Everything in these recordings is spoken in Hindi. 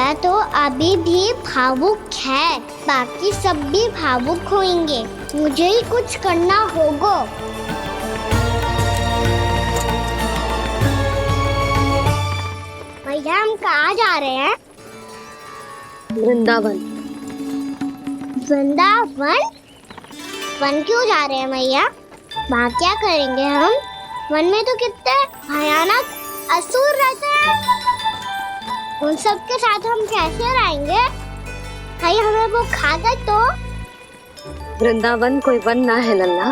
मैया तो अभी भी भावुक है, बाकी सब भी भावुक होंगे। मुझे ही कुछ करना होगा। भैया हम कहाँ जा रहे हैं? वृंदावन। वृंदावन? वन क्यों जा रहे हैं मैया? वहाँ क्या करेंगे हम? वन में तो कितने भयानक असुर रहते हैं। उन सब के साथ हम कैसे रहेंगे? कहीं हमें वो खा गए तो? वृंदावन कोई वन ना है लल्ला,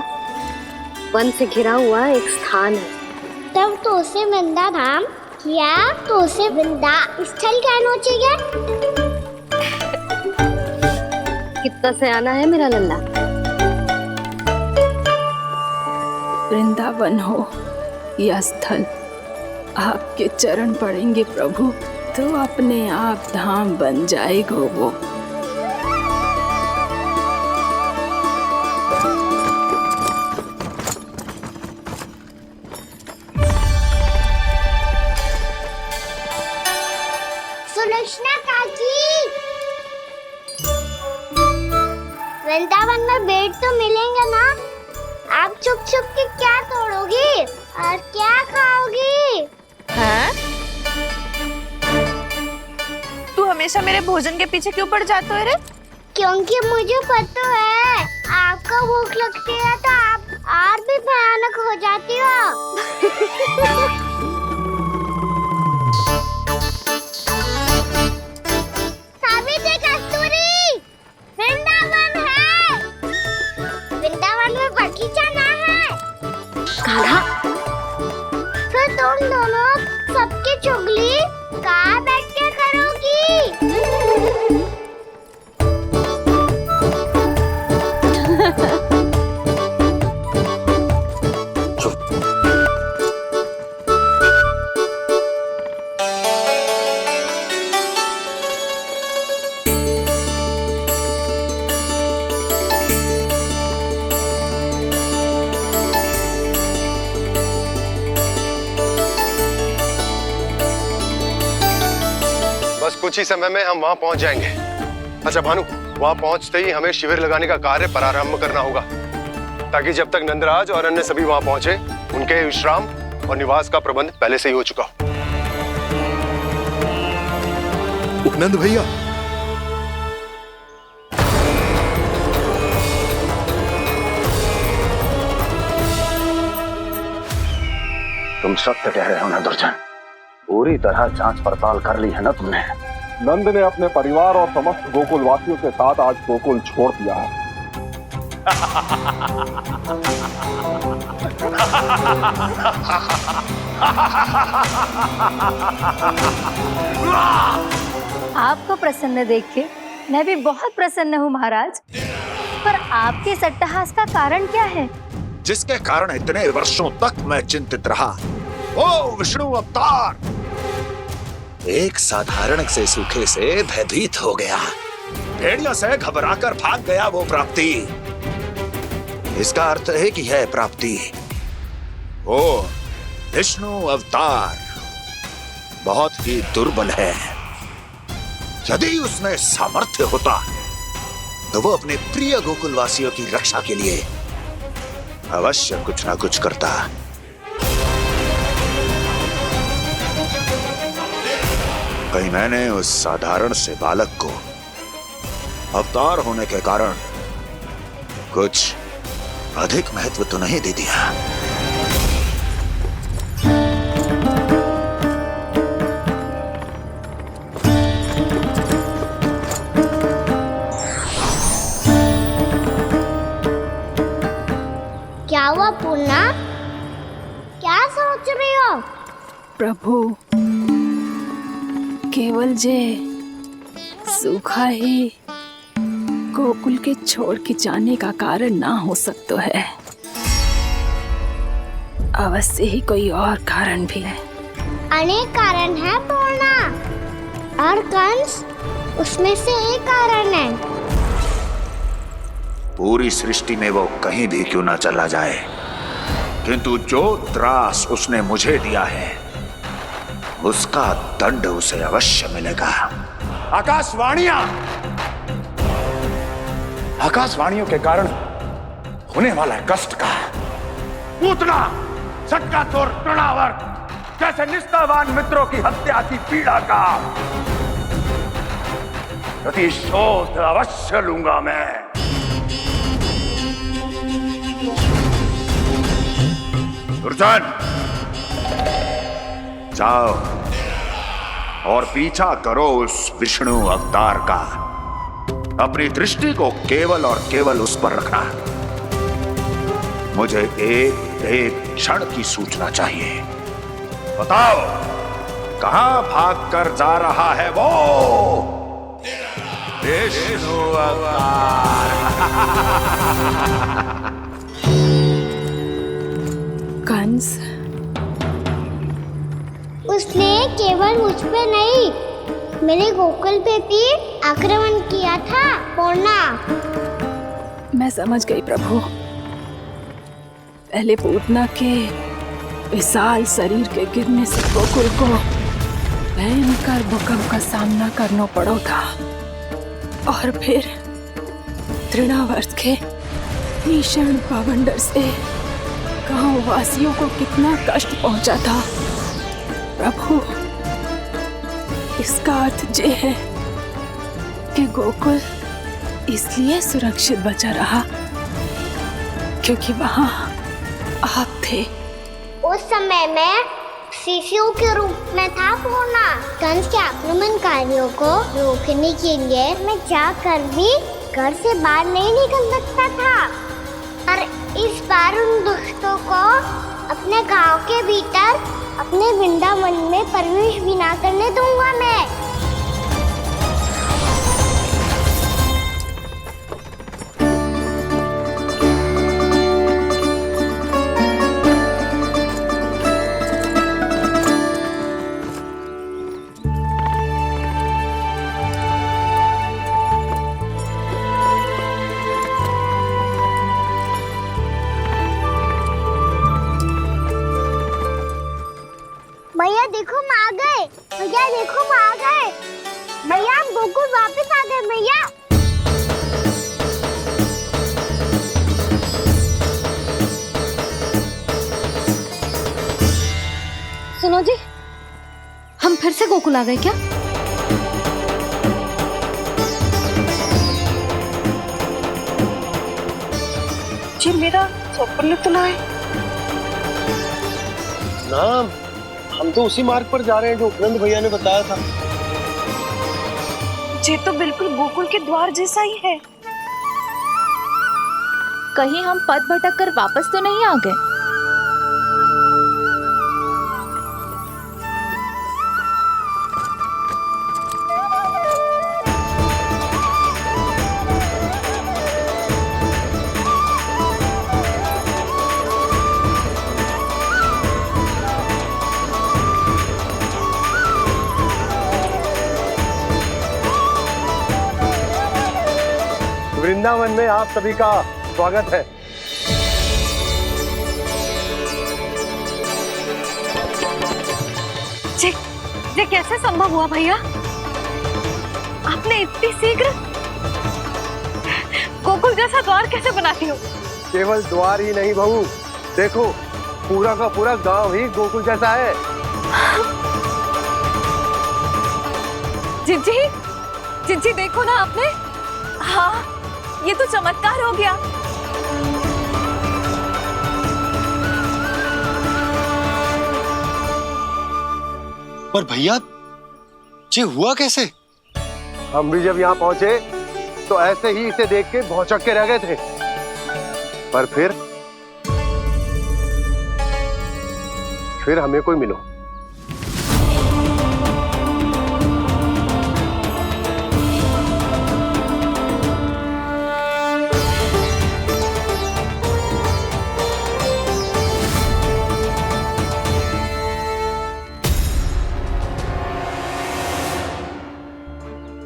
वन से घिरा हुआ एक स्थान है। तब तो उसे वृंदा धाम या तो उसे वृंदा स्थल कहना चाहिए। कितना सयाना है मेरा लल्ला। वृंदावन हो या स्थल, आपके चरण पड़ेंगे प्रभु तो अपने आप धाम बन जाएगा वो। सुलक्षणा काकी, वृंदावन में बेट तो मिलेंगे ना? आप छुप छुप के क्या तोड़ोगी और क्या खाओगी? हाँ? तू हमेशा मेरे भोजन के पीछे क्यों पड़ जाते हो रे? क्योंकि मुझे पता है आपको भूख लगती है तो आप और भी भयानक हो जाती हो। सावित्री, कस्तूरी, वृंदावन है। वृंदावन में बगीचा ना है। कान्हा, फिर तुम दोनों सबकी चुगली कहाँ बैठ के करोगी? बस कुछ ही समय में हम वहां पहुंच जाएंगे। अच्छा भानु, वहां पहुंचते ही हमें शिविर लगाने का कार्य प्रारंभ करना होगा, ताकि जब तक नंदराज और अन्य सभी वहां पहुंचे उनके विश्राम और निवास का प्रबंध पहले से ही हो चुका हो। नंद भैया, तुम सत्य कह रहे हो ना दुर्जन? पूरी तरह जांच पड़ताल कर ली है ना तुमने? नंद ने अपने परिवार और समस्त गोकुल वासियों के साथ आज गोकुल छोड़ दिया है। आपको प्रसन्न देख के मैं भी बहुत प्रसन्न हूँ महाराज। पर आपके इस अट्टहास का कारण क्या है? जिसके कारण इतने वर्षों तक मैं चिंतित रहा। ओ विष्णु अवतार! एक साधारण से सूखे से भयभीत हो गया, भेड़ियों से घबराकर भाग गया वो प्राप्ति। इसका अर्थ है कि यह प्राप्ति ओ विष्णु अवतार बहुत ही दुर्बल है। यदि उसमें सामर्थ्य होता तो वो अपने प्रिय गोकुलवासियों की रक्षा के लिए अवश्य कुछ ना कुछ करता। कहीं मैंने उस साधारण से बालक को अवतार होने के कारण कुछ अधिक महत्व तो नहीं दे दिया? क्या हुआ पूर्णा? क्या सोच रही हो? प्रभु, केवल जे सूखा ही गोकुल के छोड़ के जाने का कारण ना हो सकता है, अवश्य ही कोई और कारण भी है। अनेक कारण है पूर्णा, और कंस उसमें से एक कारण है। पूरी सृष्टि में वो कहीं भी क्यों ना चला जाए, किंतु जो त्रास उसने मुझे दिया है उसका दंड उसे अवश्य मिलेगा। आकाशवाणियों के कारण होने वाला कष्ट का पूतना सटका चोर तृणावर्त जैसे निष्ठावान मित्रों की हत्या की पीड़ा का प्रतिशोध अवश्य लूंगा मैं। दुर्जन, जाओ और पीछा करो उस विष्णु अवतार का। अपनी दृष्टि को केवल और केवल उस पर रखना। मुझे एक क्षण की सूचना चाहिए। बताओ, कहां भागकर जा रहा है वो विष्णु अवतार? कंस, उसने केवल मुझ पे नहीं, मेरे गोकुल पे भी आक्रमण किया था पूर्णा। मैं समझ गई प्रभु। पहले पूतना के विशाल शरीर के गिरने से गोकुल को भयंकर भूकंप का सामना करना पड़ा था, और फिर तृणावर्त के भीषण पावंडर से गांव वासियों को कितना कष्ट पहुंचा था। प्रभु, इसका अर्थ ये है कि गोकुल इसलिए सुरक्षित बचा रहा क्योंकि वहां आप थे। उस समय मैं शिशु के रूप में था पूर्णा। कंस के आक्रमणकारियों को रोकने के लिए मैं जाकर भी घर से बाहर नहीं निकल सकता था, और इस बार उन दुष्टों को अपने गांव के भीतर, अपने वृंदावन में प्रवेश भी ना करने दूंगा मैं। भैया देखो हम आ गए, भैया देखो हम आ गए, भैया हम गोकुल वापस आ गए भैया। सुनो जी, हम फिर से गोकुल आ गए क्या? जी मेरा स्वप्न तो ना है। नाम, हम तो उसी मार्ग पर जा रहे हैं जो उपनंद भैया ने बताया था। ये तो बिल्कुल गोकुल के द्वार जैसा ही है। कहीं हम पथ भटक कर वापस तो नहीं आ गए? वृंदावन में आप सभी का स्वागत है। ये कैसे संभव हुआ भैया? आपने इतनी शीघ्र गोकुल जैसा द्वार कैसे बनाती हो? केवल द्वार ही नहीं बहू, देखो पूरा का पूरा गांव ही गोकुल जैसा है। जिज्जी देखो ना आपने। हाँ, ये तो चमत्कार हो गया। पर भैया, ये हुआ कैसे? हम भी जब यहाँ पहुंचे तो ऐसे ही इसे देख के भौचक के रह गए थे, पर फिर हमें कोई मिलो।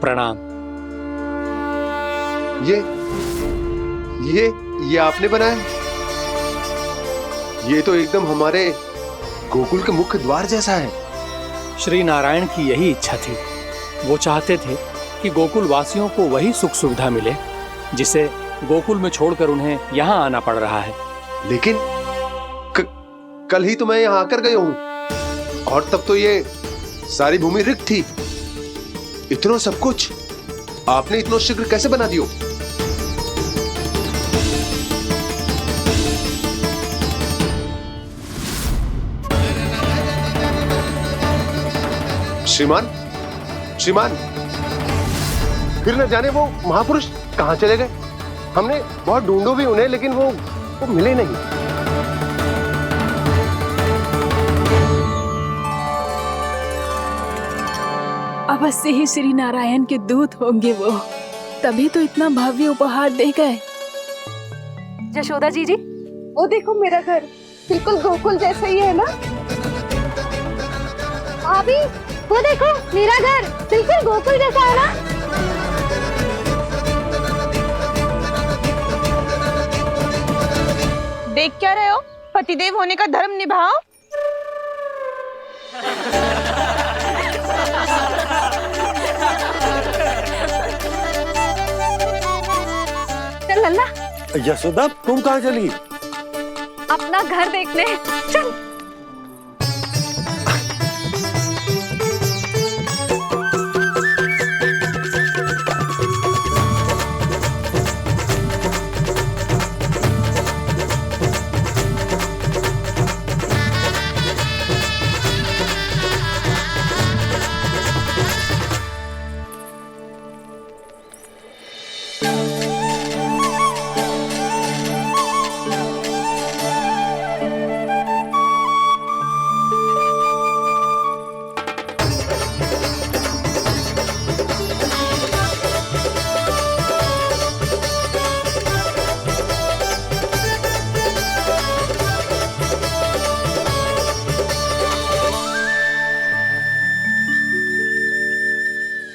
प्रणाम। ये आपने बनाया? ये तो एकदम हमारे गोकुल के मुख्य द्वार जैसा है। श्री नारायण की यही इच्छा थी। वो चाहते थे कि गोकुल वासियों को वही सुख सुविधा मिले जिसे गोकुल में छोड़कर उन्हें यहाँ आना पड़ रहा है। लेकिन कल ही तो मैं यहाँ आकर गया हूँ और तब तो ये सारी भूमि रिक्त थी। इतना सब कुछ आपने इतना शीघ्र कैसे बना दियो? श्रीमान, श्रीमान, फिर न जाने वो महापुरुष कहां चले गए। हमने बहुत ढूंढो भी उन्हें, लेकिन वो मिले नहीं। अवश्य ही श्री नारायण के दूत होंगे वो, तभी तो इतना भव्य उपहार दे गए। यशोदा जी, वो देखो मेरा घर बिल्कुल गोकुल जैसा ही है ना। भाभी, वो देखो मेरा घर बिल्कुल गोकुल जैसा है ना। देख क्या रहे हो? पतिदेव होने का धर्म निभाओ। चल लल्ला, यशोदा तुम कहाँ चली? अपना घर देखने चल।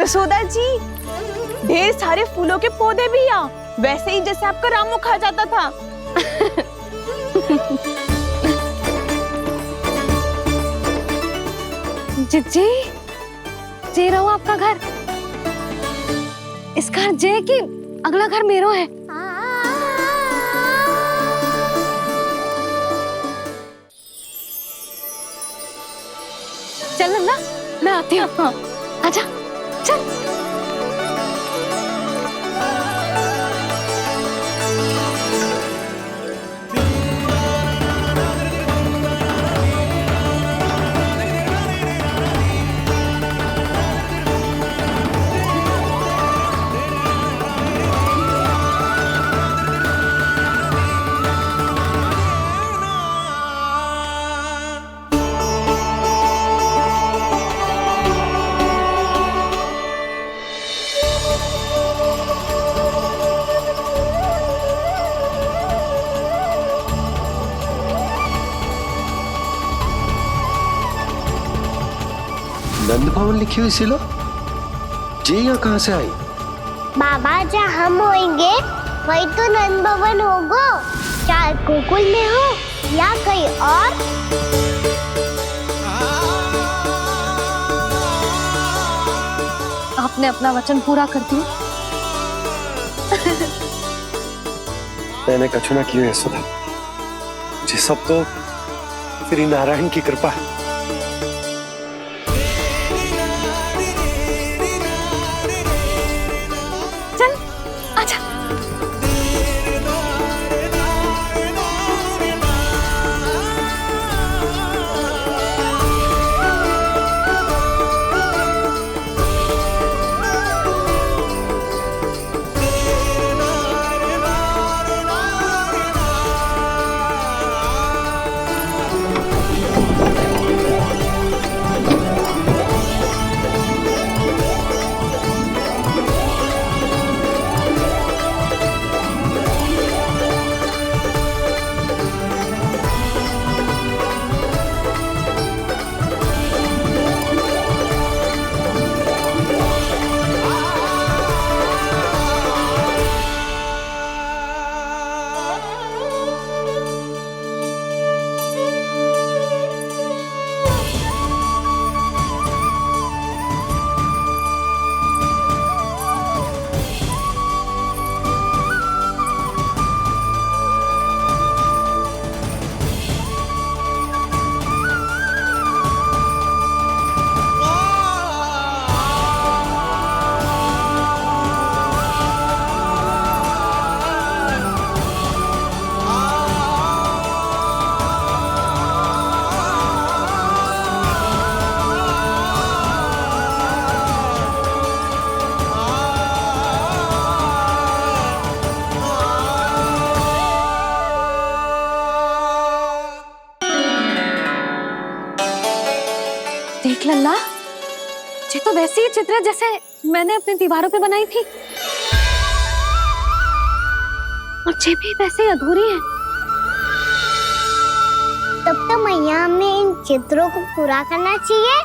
यशोदा जी, ढेर सारे फूलों के पौधे भी यहाँ, वैसे ही जैसे आपका रामू खा जाता था। जिज्जी, जे रहो आपका घर। इस घर जे कि अगला घर मेरो है। चल नन्ना, मैं आती हूँ। आजा, चल। नंद भवन लिखी हुई सिलो, जी यहाँ कहाँ से आई? बाबा, जहाँ हम होंगे वही तो नंद भवन होगा। चाहे गोकुल में हो या कहीं और। आपने अपना वचन पूरा कर दिया। मैंने कछु ना किया यशोदा, जी सब तो श्री नारायण की कृपा है। चल, आजा। देख लल्ला, ये तो वैसी ही चित्र है जैसे मैंने अपनी दीवारों पे बनाई थी, और ये भी वैसे ही अधूरी है। तब तो मैया हमें इन चित्रों को पूरा करना चाहिए।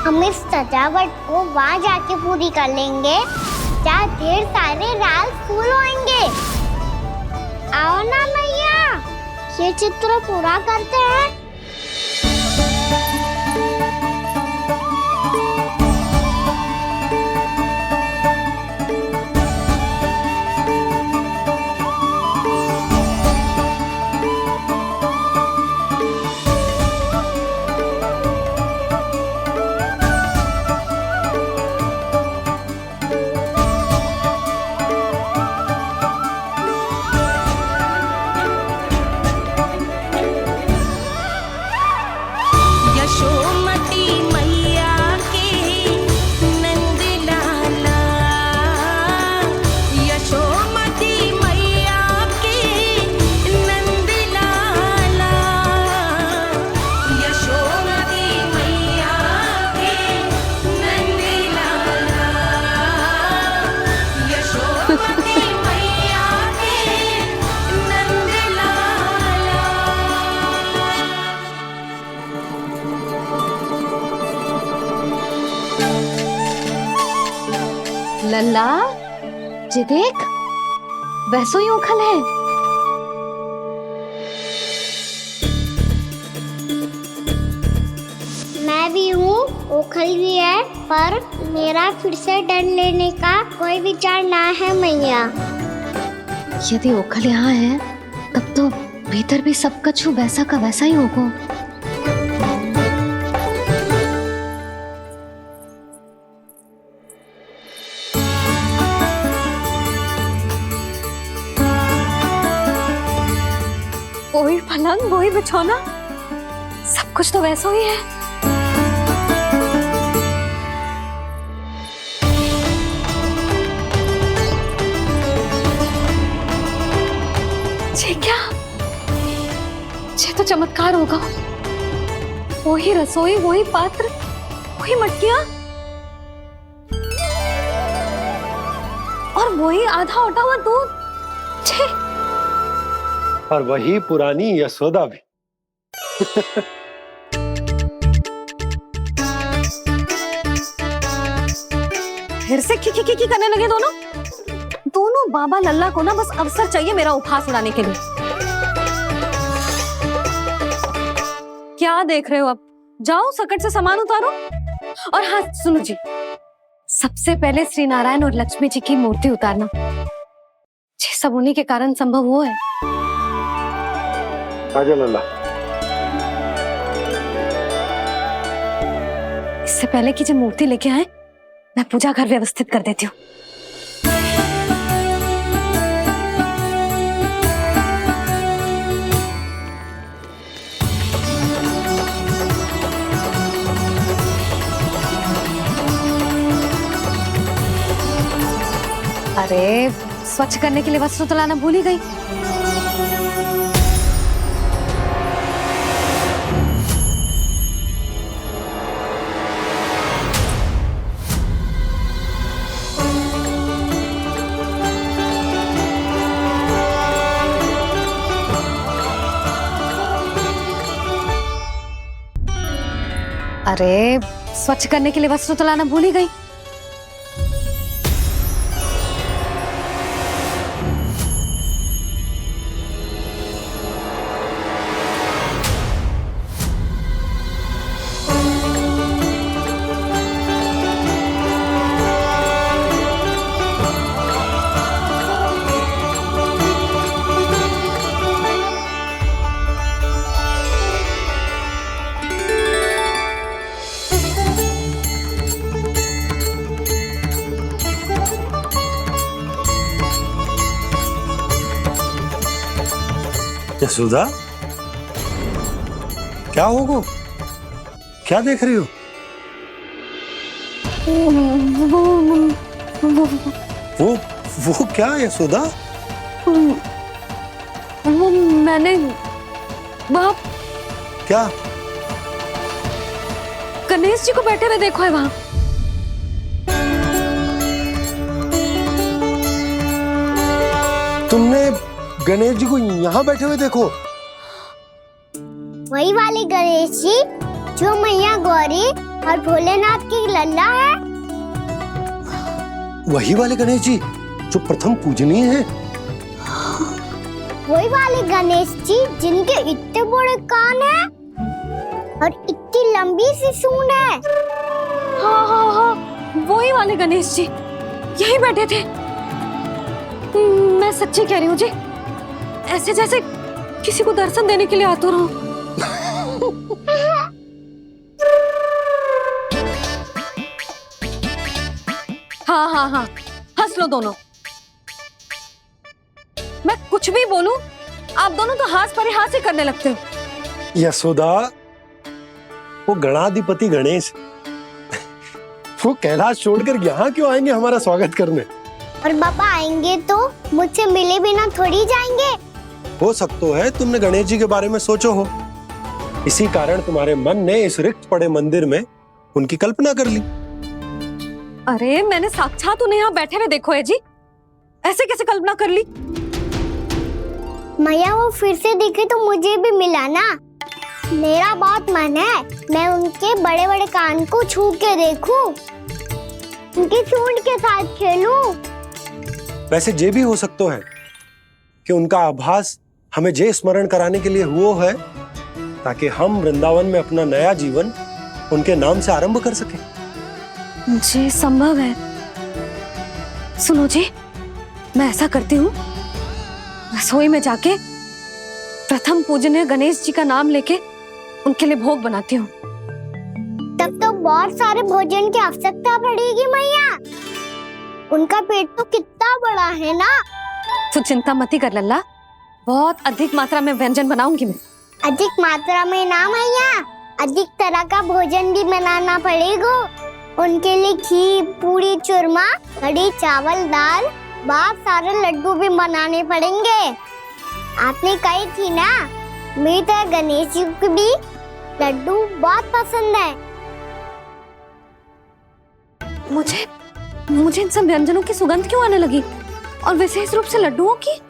हम इस सजावट को वहाँ जाके पूरी कर लेंगे जहाँ ढेर सारे लाल फूल होंगे। आओ ना मैया, ये चित्र पूरा करते हैं। लल्ला, ये देख, वैसो ही उखल है। मैं भी हूँ, ओखल भी है, पर मेरा फिर से डर लेने का कोई विचार ना है मैया। यदि ओखल यहाँ है, तब तो भीतर भी सब कछु वैसा का वैसा ही होगा। वही पलंग, वही बिछौना, सब कुछ तो वैसा ही है। ये क्या? ये तो चमत्कार होगा। वही रसोई, वही पात्र, वही मटकियां, और वही आधा उटा हुआ दूध। छे! और वही पुरानी यशोदा भी। फिर से खी करने लगे दोनों बाबा लल्ला को ना बस अवसर चाहिए मेरा उपहास उड़ाने के लिए। क्या देख रहे हो? अब जाओ, सकट से सामान उतारो। और हाँ सुनो जी, सबसे पहले श्री नारायण और लक्ष्मी जी की मूर्ति उतारना। ये सब उन्हीं के कारण संभव हुआ है। आजा लल्ला। इससे पहले कि जो मूर्ति लेके आए, मैं पूजा घर व्यवस्थित कर देती हूँ। अरे, स्वच्छ करने के लिए वस्त्र तो लाना भूल ही गई। अरे, स्वच्छ करने के लिए वस्त्र तो लाना भूल ही गई। यशोदा, क्या होगा? क्या देख रही हो? वो क्या यशोदा? वो मैंने वहाँ क्या? गणेश जी को बैठे हुए देखो है वहाँ। तुमने गणेश जी को यहाँ बैठे हुए देखो? वही वाले गणेश जी जो मैया गौरी और भोलेनाथ की लल्ला है। वही वाले गणेश जी जो प्रथम पूजनीय हैं? वही वाले गणेश जी जिनके इतने बड़े कान हैं और इतनी लंबी सी सूंड है। हाँ हाँ हाँ, वही वाले गणेश जी यही बैठे थे। मैं सच्ची कह रही हूँ जी, ऐसे जैसे किसी को दर्शन देने के लिए आतुर हूँ। हाँ हाँ हाँ, हंस लो दोनों। मैं कुछ भी बोलूं, आप दोनों तो हाथ परिहास ही करने लगते हो। यशोदा, वो गणाधिपति गणेश वो कैलाश छोड़कर यहाँ क्यों आएंगे हमारा स्वागत करने? और पापा आएंगे तो मुझसे मिले बिना थोड़ी जाएंगे। हो सकता है तुमने गणेश जी के बारे में सोचो हो, इसी कारण तुम्हारे मन ने इस रिक्त पड़े मंदिर में उनकी कल्पना कर ली। अरे मैंने साक्षात उन्हें यहाँ बैठे हुए देखो है जी, ऐसे कैसे कल्पना कर ली? मैया वो फिर से दिखे तो मुझे भी मिला ना। मेरा बहुत मन है मैं उनके बड़े बड़े कान को छू के देखूं, उनकी सूंड के साथ खेलूं। वैसे ये भी हो सकता है कि उनका आभास हमें जे स्मरण कराने के लिए हुआ है ताकि हम वृंदावन में अपना नया जीवन उनके नाम से आरंभ कर सकें। जी संभव है। सुनो जी, मैं ऐसा करती हूँ, रसोई में जाके प्रथम पूजनीय गणेश जी का नाम लेके उनके लिए भोग बनाती हूँ। तब तो बहुत सारे भोजन की आवश्यकता पड़ेगी मैया। उनका पेट तो कितना बड़ा है ना। तू चिंता मत ही कर लल्ला, बहुत अधिक मात्रा में व्यंजन बनाऊंगी मैं। अधिक मात्रा में ना मैया, अधिक तरह का भोजन भी बनाना पड़ेगा। उनके लिए खीर, पूरी, चूरमा, कढ़ी, चावल, दाल, बहुत सारे लड्डू भी बनाने पड़ेंगे। आपने कही थी ना, मेरी तरह गणेश जी को भी लड्डू बहुत पसंद है। मुझे इन सब व्यंजनों की सुगंध क्यों आने लगी, और विशेष रूप से लड्डुओं की?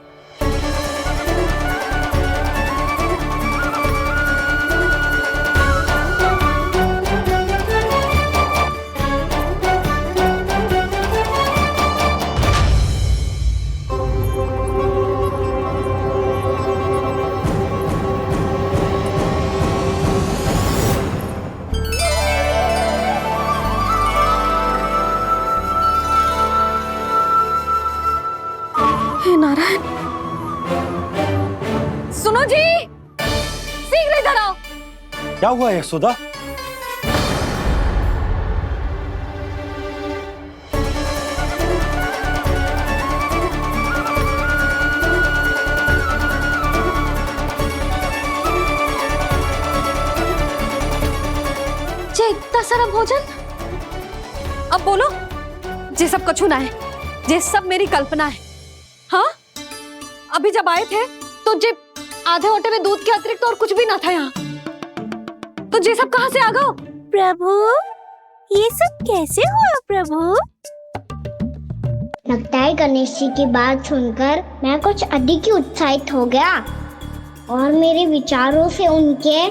नारायण, सुनो जी, शीघ्र इधर आओ। क्या हुआ यशोदा? जे इतना सारा भोजन, अब बोलो, जे सब कछु ना है, जे सब मेरी कल्पना है। हाँ, अभी जब आए थे तो जे आधे ओटे में दूध के अतिरिक्त और कुछ भी ना था यहाँ, तो जे सब कहाँ से आ गए? प्रभु, ये सब कैसे हुआ प्रभु? लगता है गणेश जी की बात सुनकर मैं कुछ अधिक ही उत्साहित हो गया और मेरे विचारों से उनके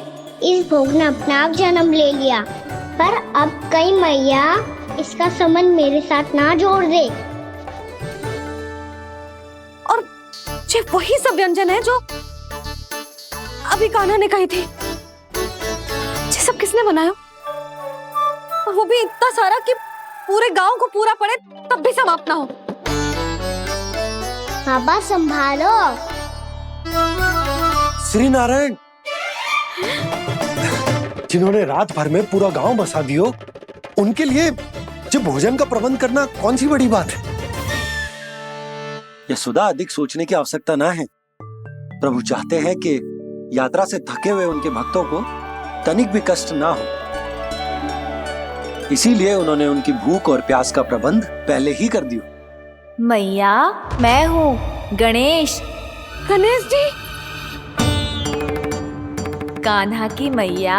इस भोग ने अपना आप जन्म ले लिया। पर अब कई मैया इसका संबंध मेरे साथ ना जोड़ दे। ये वही सब व्यंजन है जो अभी कान्हा ने कही थी। ये सब किसने बनाया? और वो भी इतना सारा कि पूरे गांव को पूरा पड़े तब भी समाप्त ना हो। बाबा संभालो। श्री नारायण, जिन्होंने रात भर में पूरा गांव बसा दियो, उनके लिए जो भोजन का प्रबंध करना कौन सी बड़ी बात है? यशोदा, अधिक सोचने की आवश्यकता ना है। प्रभु चाहते हैं कि यात्रा से थके हुए उनके भक्तों को तनिक भी कष्ट ना हो। इसीलिए उन्होंने उनकी भूख और प्यास का प्रबंध पहले ही कर दिया। मैया, मैं हूँ गणेश। गणेश जी, कान्हा की मैया।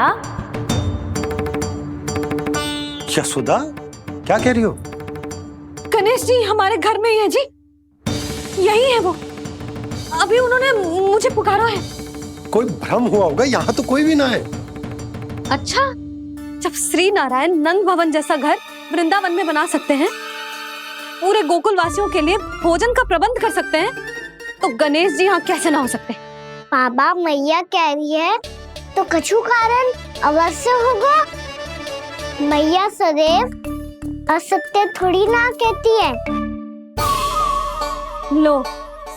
यशोदा, क्या कह रही हो? गणेश जी हमारे घर में ही है जी, यही है वो। अभी उन्होंने मुझे पुकारा है। कोई भ्रम हुआ होगा, यहाँ तो कोई भी ना है। अच्छा, जब श्री नारायण नंद भवन जैसा घर वृंदावन में बना सकते हैं, पूरे गोकुल वासियों के लिए भोजन का प्रबंध कर सकते हैं, तो गणेश जी यहाँ कैसे ना हो सकते? बाबा, मैया कह रही है तो कछु कारण अवश्य होगा। मैया सदैव असत्य थोड़ी ना कहती है। लो,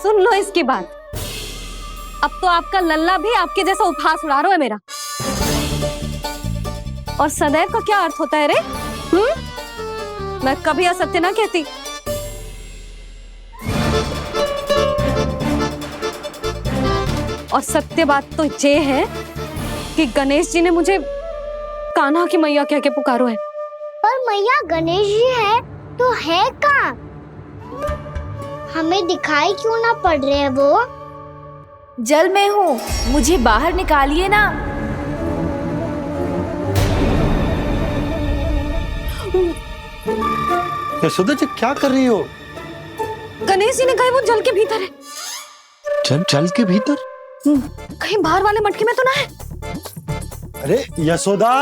सुन लो इसकी बात। अब तो आपका लल्ला भी आपके जैसा उपहास उड़ा रहा है मेरा। और सदैव का क्या अर्थ होता है रे? मैं कभी असत्य ना कहती। और सत्य बात तो ये है कि गणेश जी ने मुझे कान्हा की मैया कह के पुकारो है। पर मैया गणेश जी है तो है कहाँ? हमें दिखाई क्यों ना पड़ रहे हैं वो? जल में हूँ, मुझे बाहर निकालिए ना। यशोदा जी, क्या कर रही हो? गणेश जी ने कहा वो जल के भीतर है। जल के भीतर? कहीं बाहर वाले मटके में तो ना है? अरे यशोदा!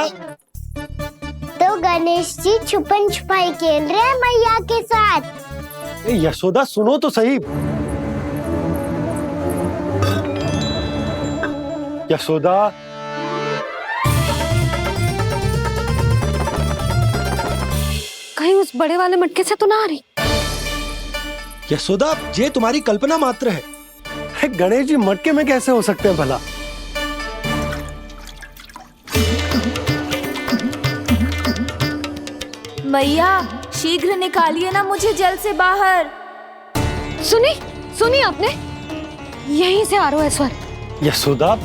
तो गणेश जी छुपन छुपाई खेल रहे हैं मैया के साथ। यशोदा, सुनो तो सही। यशोदा, कहीं उस बड़े वाले मटके से तो ना आ रही? यशोदा, ये तुम्हारी कल्पना मात्र है। गणेश जी मटके में कैसे हो सकते हैं भला? मैया, शीघ्र निकालिए ना मुझे जल से बाहर। सुनी आपने? यहीं से आ रहा है स्वर। यशोदा,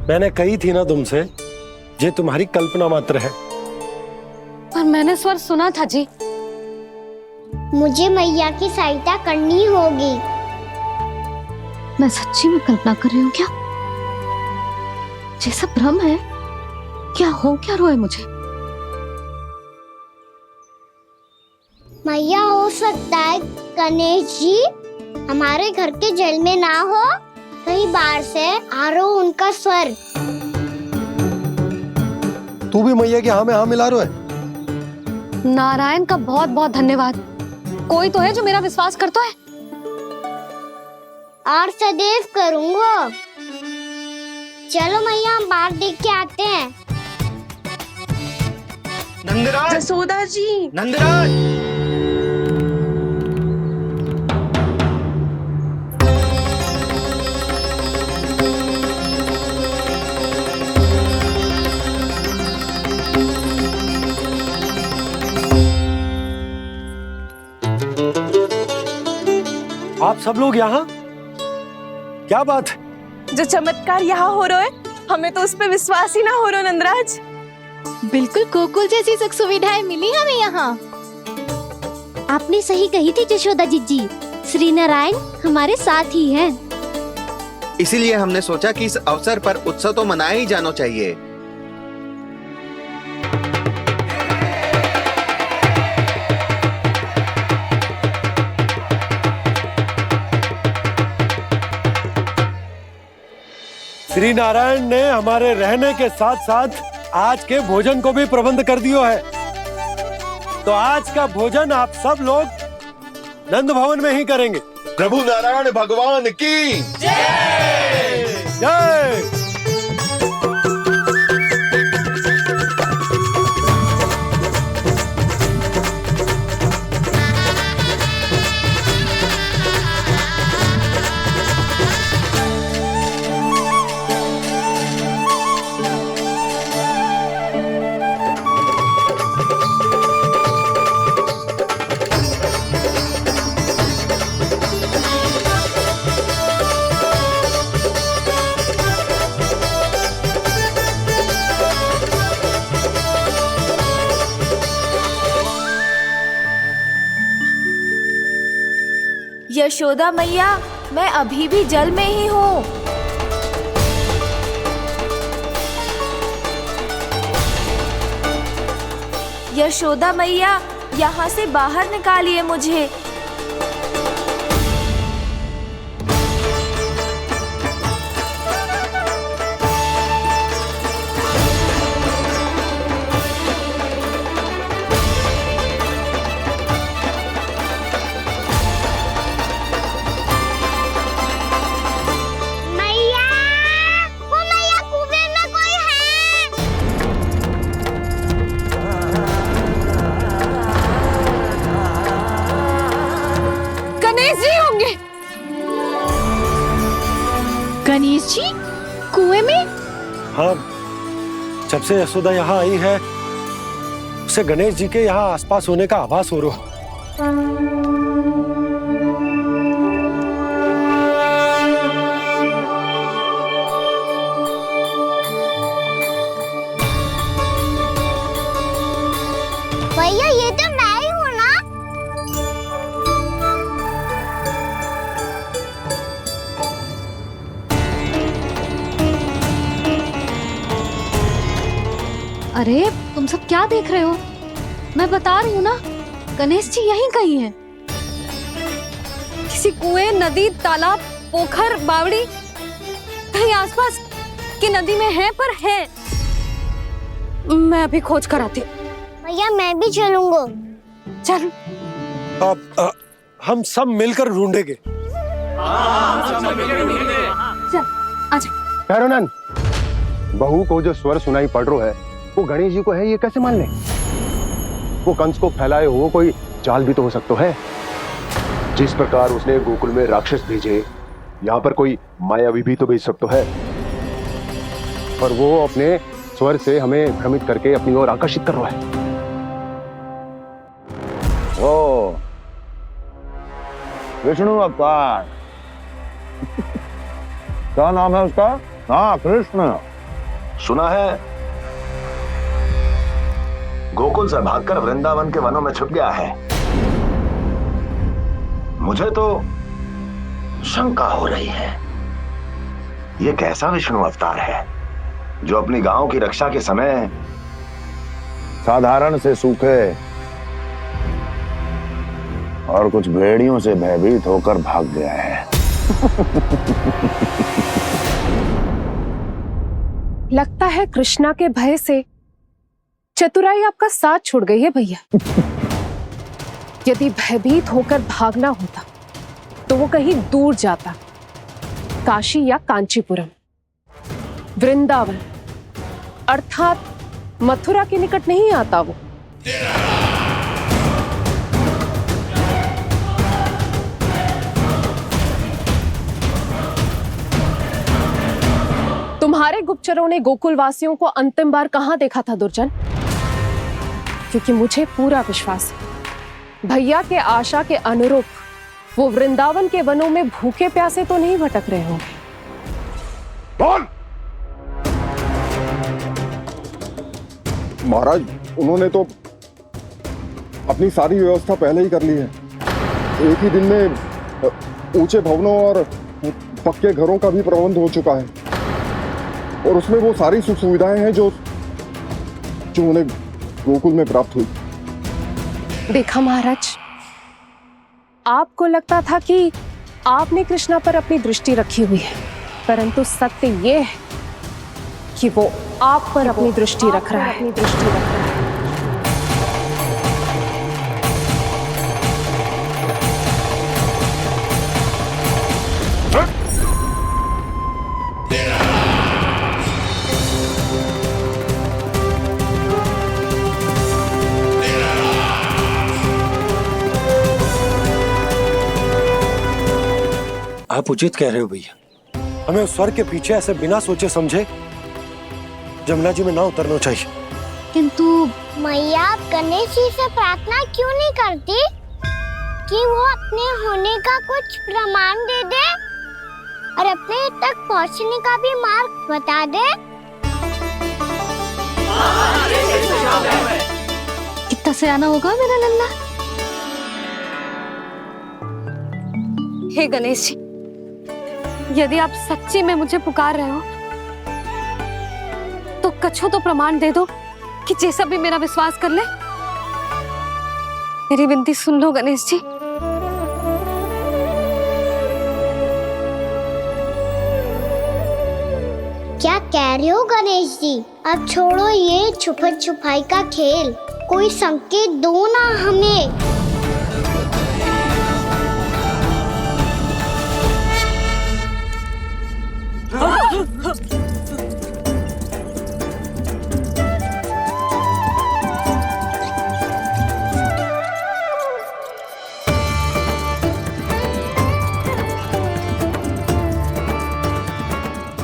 मैंने कही थी ना तुमसे, ये तुम्हारी कल्पना मात्र है। पर मैंने स्वर सुना था जी। मुझे मैया की सहायता करनी होगी। मैं सच्ची में कल्पना कर रही हूँ क्या? ये सब भ्रम है क्या? हो क्या रहा है मुझे? मैया, हो सकता है गणेश जी हमारे घर के जल में ना हो, कहीं बाहर से आ रहा हो उनका स्वर। तू भी मैया के हाँ में हाँ मिला रहा है। नारायण का बहुत बहुत धन्यवाद। कोई तो है जो मेरा विश्वास करता है। और सदैव करूंगा। चलो मैया, हम बाहर देख के आते हैं। नंदराज, जसोदा जी, नंदराज! आप सब लोग यहाँ? क्या बात है? जो चमत्कार यहाँ हो रहा है, हमें तो उस पे विश्वास ही ना हो रहा नंदराज। बिल्कुल गोकुल जैसी सुख सुविधाएं मिली हमें यहाँ। आपने सही कही थी यशोदा जी, श्री नारायण हमारे साथ ही हैं। इसीलिए हमने सोचा कि इस अवसर पर उत्सव तो मनाया ही जाना चाहिए। श्री नारायण ने हमारे रहने के साथ साथ आज के भोजन को भी प्रबंध कर दियो है। तो आज का भोजन आप सब लोग नंद भवन में ही करेंगे। प्रभु नारायण भगवान की जय जय। यशोदा मैया, मैं अभी भी जल में ही हूँ। यशोदा मैया, यहाँ से बाहर निकालिए मुझे। मैया, वो मैया कुएं में कोई है। गणेश जी होंगे। गणेश जी कुएं में? हाँ, जब से यशोदा यहाँ आई है उसे गणेश जी के यहाँ आसपास होने का आभास हो रहा। भैया ये तो मैं ही हूँ ना। अरे तुम सब क्या देख रहे हो? मैं बता रही हूँ ना, गणेश जी यहीं कहीं हैं। किसी कुएं, नदी, तालाब, पोखर, बावड़ी, कहीं आसपास की नदी में है, पर है। मैं अभी खोज कर आती हूँ। भैया मैं भी चलूंगा। चल। अब हम सब मिलकर ढूंढेंगे। चल आजा। भैरवनंद, बहू को जो स्वर सुनाई पड़ रहा है वो गणेश जी को है, ये कैसे मान ले? वो कंस को फैलाए हुए कोई जाल भी तो हो सकता है। जिस प्रकार उसने गोकुल में राक्षस भेजे, यहाँ पर कोई मायावी भी तो भेज सकता है। और वो अपने स्वर से हमें भ्रमित करके अपनी ओर आकर्षित कर रहा है। ओ विष्णु अवतार। क्या नाम है उसका? हाँ, कृष्ण। सुना है गोकुल से भागकर वृंदावन के वनों में छुप गया है। मुझे तो शंका हो रही है, ये कैसा विष्णु अवतार है जो अपनी गांव की रक्षा के समय साधारण से सूखे और कुछ भेड़ियों से भयभीत होकर भाग गया है। लगता है कृष्णा के भय से चतुराई आपका साथ छोड़ गई है भैया। यदि भयभीत होकर भागना होता तो वो कहीं दूर जाता, काशी या कांचीपुरम, वृंदावन अर्थात मथुरा के निकट नहीं आता वो। तुम्हारे गुप्तचरों ने गोकुल वासियों को अंतिम बार कहां देखा था दुर्जन? क्योंकि मुझे पूरा विश्वास है भैया के आशा के अनुरूप वो वृंदावन के वनों में भूखे प्यासे तो नहीं भटक रहे होंगे। कौन? महाराज, उन्होंने तो अपनी सारी व्यवस्था पहले ही कर ली है। एक ही दिन में ऊंचे भवनों और पक्के घरों का भी प्रबंध हो चुका है, और उसमें वो सारी सुख सुविधाएं हैं जो उन्हें गोकुल में प्राप्त हुई। देखा महाराज, आपको लगता था कि आपने कृष्णा पर अपनी दृष्टि रखी हुई है, परंतु सत्य ये है कि वो आप पर अपनी दृष्टि रख रहा है। आप उचित कह रहे हो भैया, हमें उस स्वर के पीछे ऐसे बिना सोचे समझे जमुना जी में ना उतरना चाहिए। किंतु मैया, आप गणेश जी से प्रार्थना क्यों नहीं करती कि वो अपने होने का कुछ प्रमाण दे दे और अपने तक पहुंचने का भी मार्ग बता दे? कितना सयाना होगा मेरा लल्ला। हे गणेश जी, यदि आप सच्ची में मुझे पुकार रहे हो तो कछु तो प्रमाण दे दो कि जैसा भी मेरा विश्वास कर ले। मेरी विनती सुन लो गणेश जी। क्या कह रहे हो गणेश जी? अब छोड़ो ये छुपन छुपाई का खेल, कोई संकेत दो ना हमें।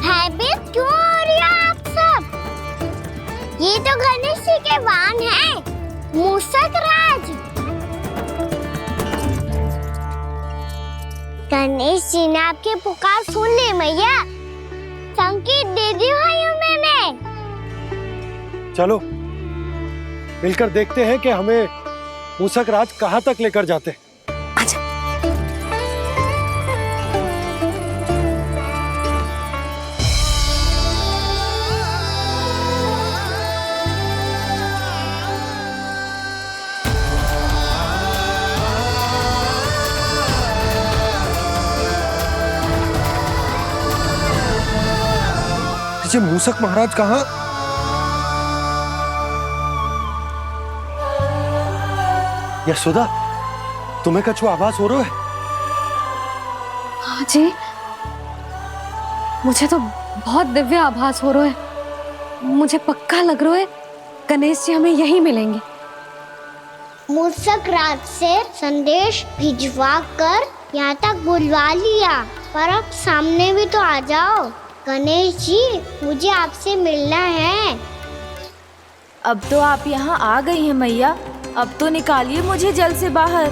भयभीत क्यों हो रही हो आप सब? ये तो गणेश जी के वाहन हैं, मूषक राज। गणेश जी ने आपकी पुकार सुन ली मैया, संकेत दे दी भाइयों मैंने। चलो मिलकर देखते हैं कि हमें मूषक राज कहाँ तक लेकर जाते हैं। जी मूषक महाराज कहाँ? यशोदा, तुम्हें कछु आभास हो रहा है? हाँ जी, मुझे तो बहुत दिव्य आभास हो रहा है। मुझे पक्का लग रहा है गणेश जी हमें यहीं मिलेंगे। मूषक राज से संदेश भिजवा कर यहाँ तक बुलवा लिया, पर अब सामने भी तो आ जाओ। गणेश जी, मुझे आपसे मिलना है। अब तो आप यहाँ आ गई हैं मैया, अब तो निकालिए मुझे जल से बाहर।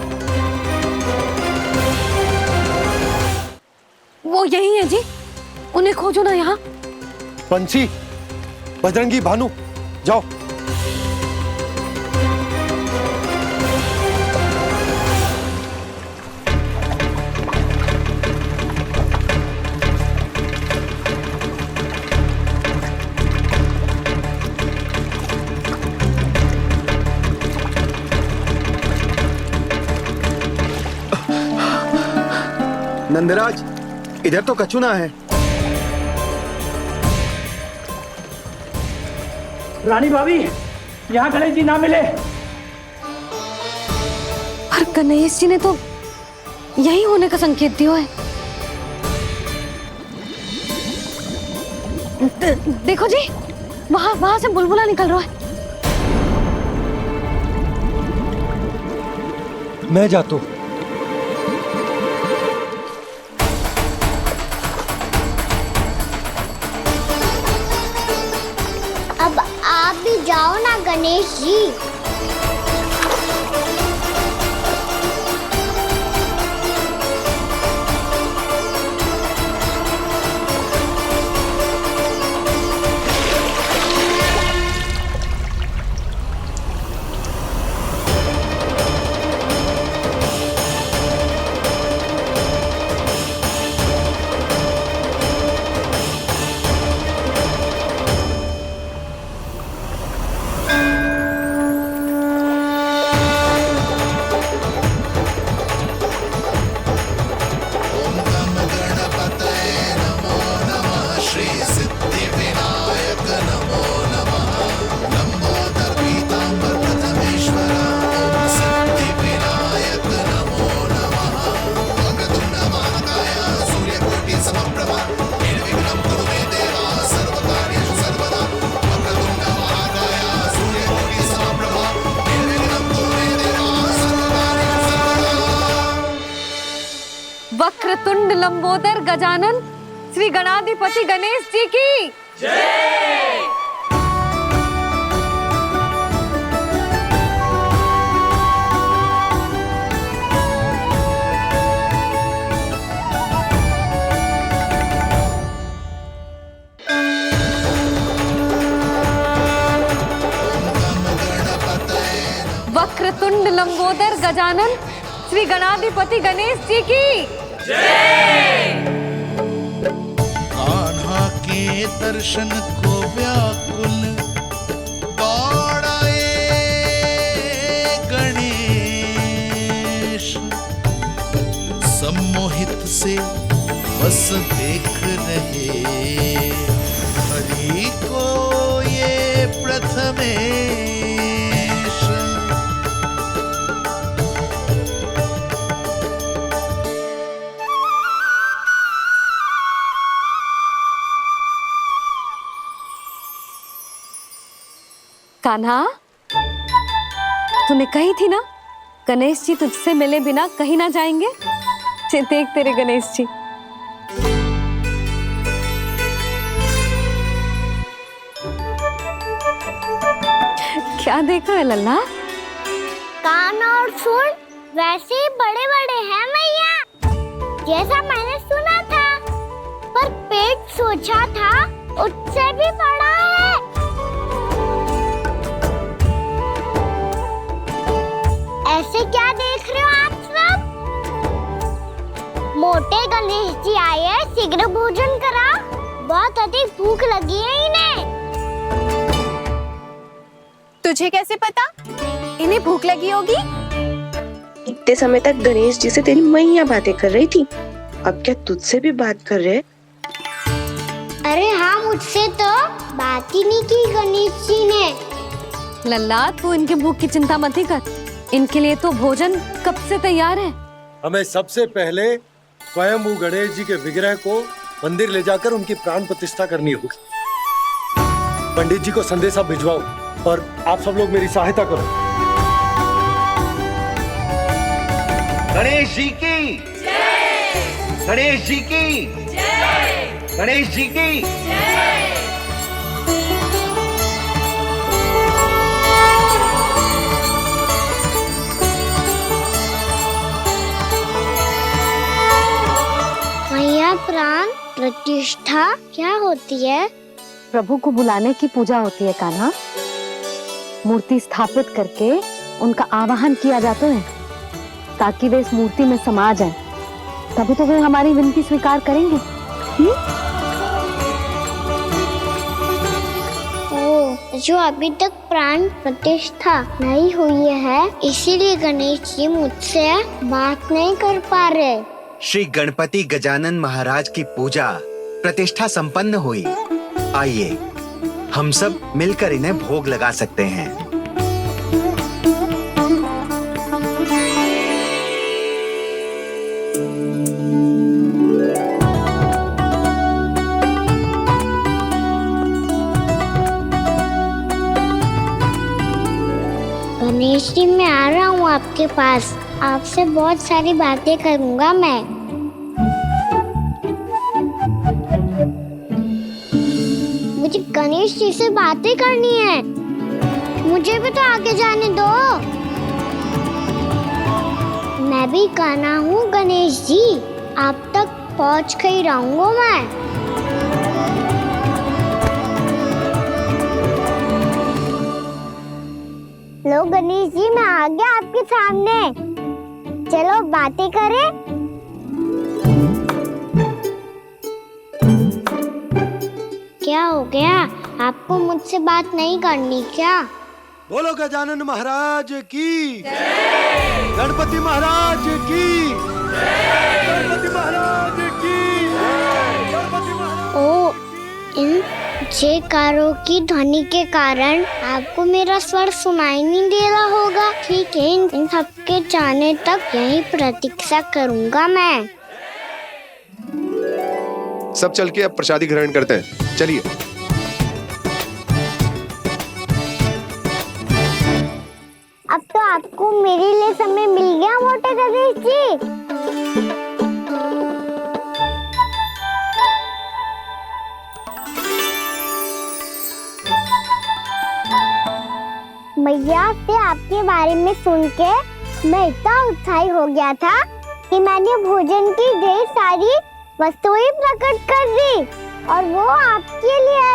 वो यही है जी, उन्हें खोजो ना यहाँ। पंछी, बजरंगी, भानु, जाओ। नंदराज, इधर तो कछु ना है। रानी भाभी, यहाँ गणेश जी ना मिले। पर गणेश जी ने तो यही होने का संकेत दिया है। देखो जी, वहां से बुलबुला निकल रहा है। मैं जाता हूँ। अब आप भी जाओ ना गणेश जी। वक्रतुंड लंबोदर गजानन श्री गणाधिपति गणेश जी की जय। वक्रतुंड लंबोदर गजानन श्री गणाधिपति गणेश जी की कान्हा के दर्शन को व्याकुल दौड़ाए गणेश, सम्मोहित से बस देख रहे हरि को ये प्रथमेश। कान्हा, तूने कही थी ना गणेश जी तुझसे मिले बिना कहीं ना जाएंगे। देख तेरे गणेश जी। क्या देख रहा है लल्ला? कान और सुन वैसे ही बड़े बड़े हैं मैया, जैसा मैंने सुना था, पर पेट सोचा था उससे भी बड़ा है। ऐसे क्या देख रहे हो आप सब? मोटे गणेश जी आए हैं, शीघ्र भोजन करा, बहुत अधिक भूख लगी है इन्हें। तुझे कैसे पता इन्हें भूख लगी होगी? इतने समय तक गणेश जी से तेरी मैया बातें कर रही थी, अब क्या तुझसे भी बात कर रहे? अरे हाँ, मुझसे तो बात ही नहीं की गणेश जी ने। लल्ला, तू इनके भूख की चिंता मत ही कर, इनके लिए तो भोजन कब से तैयार है। हमें सबसे पहले स्वयं गणेश जी के विग्रह को मंदिर ले जाकर उनकी प्राण प्रतिष्ठा करनी होगी। पंडित जी को संदेशा भिजवाओ और आप सब लोग मेरी सहायता करो। गणेश जी की जय, गणेश जी की जय, गणेश जी की जय। मैया, प्राण प्रतिष्ठा क्या होती है? प्रभु को बुलाने की पूजा होती है कान्हा। मूर्ति स्थापित करके उनका आवाहन किया जाता है ताकि वे इस मूर्ति में समा जाएं। तभी तो वे हमारी विनती स्वीकार करेंगे। जो अभी तक प्राण प्रतिष्ठा नहीं हुई है, इसीलिए गणेश जी मुझसे बात नहीं कर पा रहे। श्री गणपति गजानन महाराज की पूजा प्रतिष्ठा संपन्न हुई। आइए हम सब मिलकर इन्हें भोग लगा सकते हैं। गणेश जी, मैं आ रहा हूँ आपके पास, आपसे बहुत सारी बातें करूँगा मैं। मुझे गणेश जी से बातें करनी है, मुझे भी तो आगे जाने दो। मैं भी कान्हा हूँ गणेश जी, आप तक पहुँच कर ही रहूँगा मैं। लो गणेश जी, मैं आ गया आपके सामने, चलो बातें करें। क्या हो गया, आपको मुझसे बात नहीं करनी क्या? बोलो गजानन महाराज की जय, गणपति महाराज की जय, गणपति महाराज की जय, गणपति महाराज। ओ, इन जयकारों की ध्वनि के कारण आपको मेरा स्वर सुनाई नहीं दे रहा होगा। ठीक है, इन सबके जाने तक यही प्रतीक्षा करूंगा मैं। सब चल के अब प्रसादी ग्रहण करते हैं, चलिए। अब तो आपको मेरे लिए समय मिल गया मोटे गणेश जी। मैया से आपके बारे में सुन के मैं इतना उत्साही हो गया था कि मैंने भोजन की ढेर सारी वस्तुएं प्रकट कर दी, और वो आपके लिए।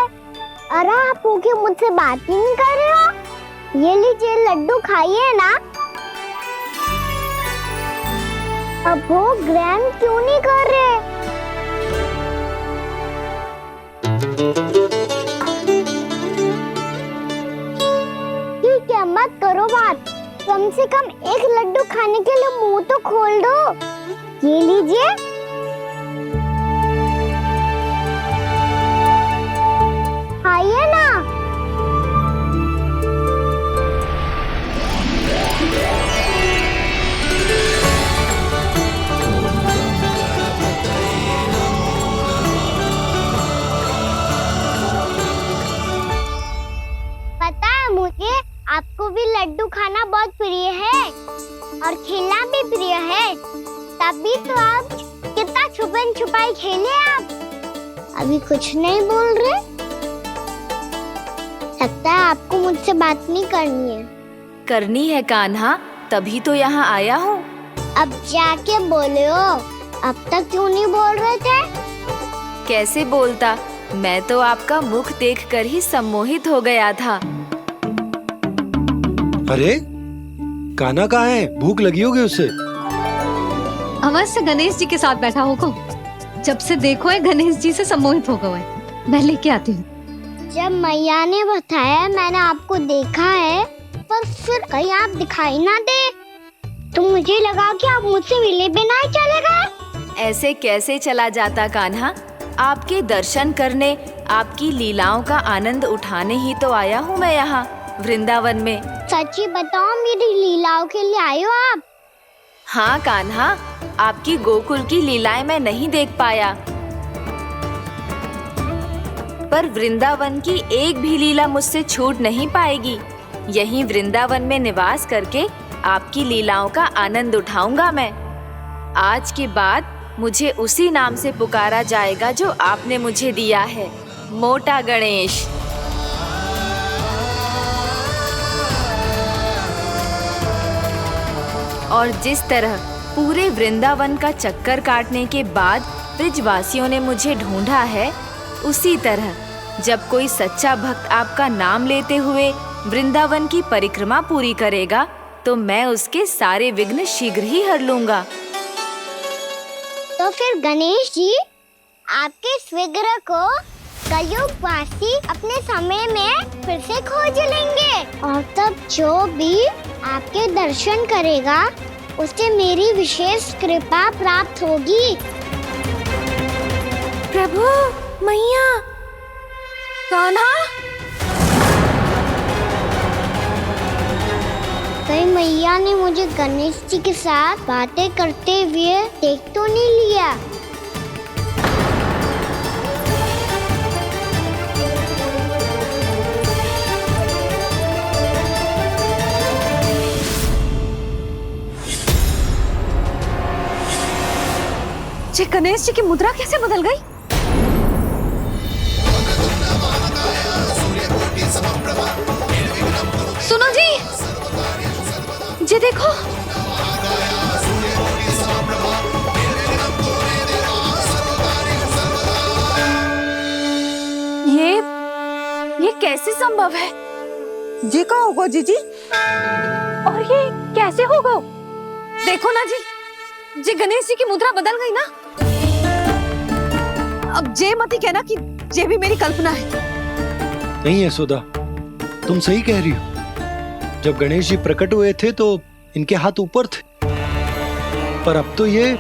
अरे आप भूखे मुझसे बात ही नहीं कर रहे हो। ये लीजिए लड्डू, खाइए ना। अब वो ग्रैंड क्यों नहीं कर रहे? ठीक है, मत करो बात। कम से कम एक लड्डू खाने के लिए मुंह तो खोल दो। ये लीजिए। खाइए ना। पता है मुझे, आपको भी लड्डू खाना बहुत प्रिय है और खेलना भी प्रिय है। तभी तो आप कितना छुपन छुपाई खेले आप। अभी कुछ नहीं बोल रहे। लगता है आपको मुझसे बात नहीं करनी है। करनी है कान्हा, तभी तो यहाँ आया हूँ। अब जाके बोले हो। अब तक क्यों नहीं बोल रहे थे? कैसे बोलता, मैं तो आपका मुख देखकर ही सम्मोहित हो गया था। अरे कान्हा कहाँ है? भूख लगी होगी उसे। अवश्य गणेश जी के साथ बैठा होगा। जब से देखो है गणेश जी से सम्मोहित हो गए। मैं लेके आती हूँ। जब मैया ने बताया मैंने आपको देखा है, पर फिर कहीं आप दिखाई ना दे, तो मुझे लगा कि आप मुझसे मिले बिना ही चले गए। ऐसे कैसे चला जाता कान्हा? आपके दर्शन करने, आपकी लीलाओं का आनंद उठाने ही तो आया हूँ मैं यहाँ वृंदावन में। सच्ची बताओ, मेरी लीलाओं के लिए आए हो आप? हाँ कान्हा, आपकी गोकुल की लीलाएं मैं नहीं देख पाया, पर वृंदावन की एक भी लीला मुझसे छूट नहीं पाएगी। यहीं वृंदावन में निवास करके आपकी लीलाओं का आनंद उठाऊंगा मैं। आज के बाद मुझे उसी नाम से पुकारा जाएगा जो आपने मुझे दिया है, मोटा गणेश। और जिस तरह पूरे वृंदावन का चक्कर काटने के बाद ब्रिजवासियों ने मुझे ढूंढा है, उसी तरह जब कोई सच्चा भक्त आपका नाम लेते हुए वृंदावन की परिक्रमा पूरी करेगा, तो मैं उसके सारे विघ्न शीघ्र ही हर लूंगा। तो फिर गणेश जी, आपके इस विग्रह को कलयुगवासी अपने समय में फिर से खोज लेंगे, और तब जो भी आपके दर्शन करेगा उसे मेरी विशेष कृपा प्राप्त होगी। प्रभु, मैया, कान्हा, कहीं मैया ने मुझे गणेश जी के साथ बातें करते हुए देख तो नहीं लिया? जी गणेश जी की मुद्रा कैसे बदल गई? सुनो जी, जी देखो। ये कैसे संभव है? जी का होगा जीजी? और ये कैसे होगा? देखो ना जी, जी गणेश जी की मुद्रा बदल गई ना। अब जे मत ही कहना कि ये भी मेरी कल्पना है। नहीं यशोदा, तुम सही कह रही हो। जब गणेश जी प्रकट हुए थे तो इनके हाथ ऊपर थे, पर अब तो ये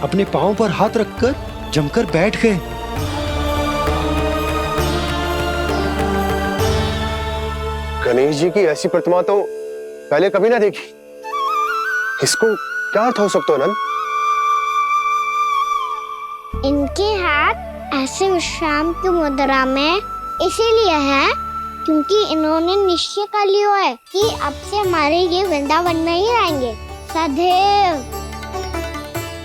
अपने पांव पर हाथ रखकर जमकर बैठ गए। गणेश जी की ऐसी प्रतिमा तो पहले कभी ना देखी। इसको क्या अर्थ हो सकता है नंद? इनके हाथ ऐसे विश्राम की मुद्रा में इसीलिए है क्योंकि इन्होंने निश्चय कर लिया है कि अब से हमारे ये वृंदावन में ही रहेंगे सदैव।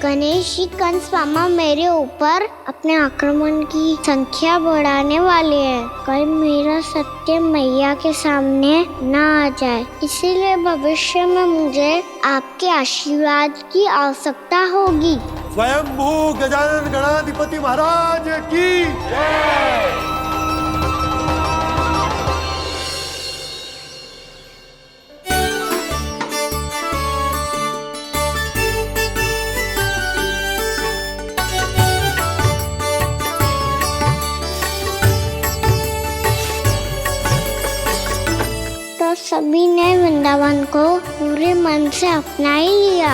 गणेश जी कंस मामा मेरे ऊपर अपने आक्रमण की संख्या बढ़ाने वाले हैं। कल मेरा सत्य मैया के सामने ना आ जाए, इसीलिए भविष्य में मुझे आपके आशीर्वाद की आवश्यकता होगी। स्वयंभू गजानन गणाधिपति महाराज की जय। वृंदावन को पूरे मन से अपना ही लिया।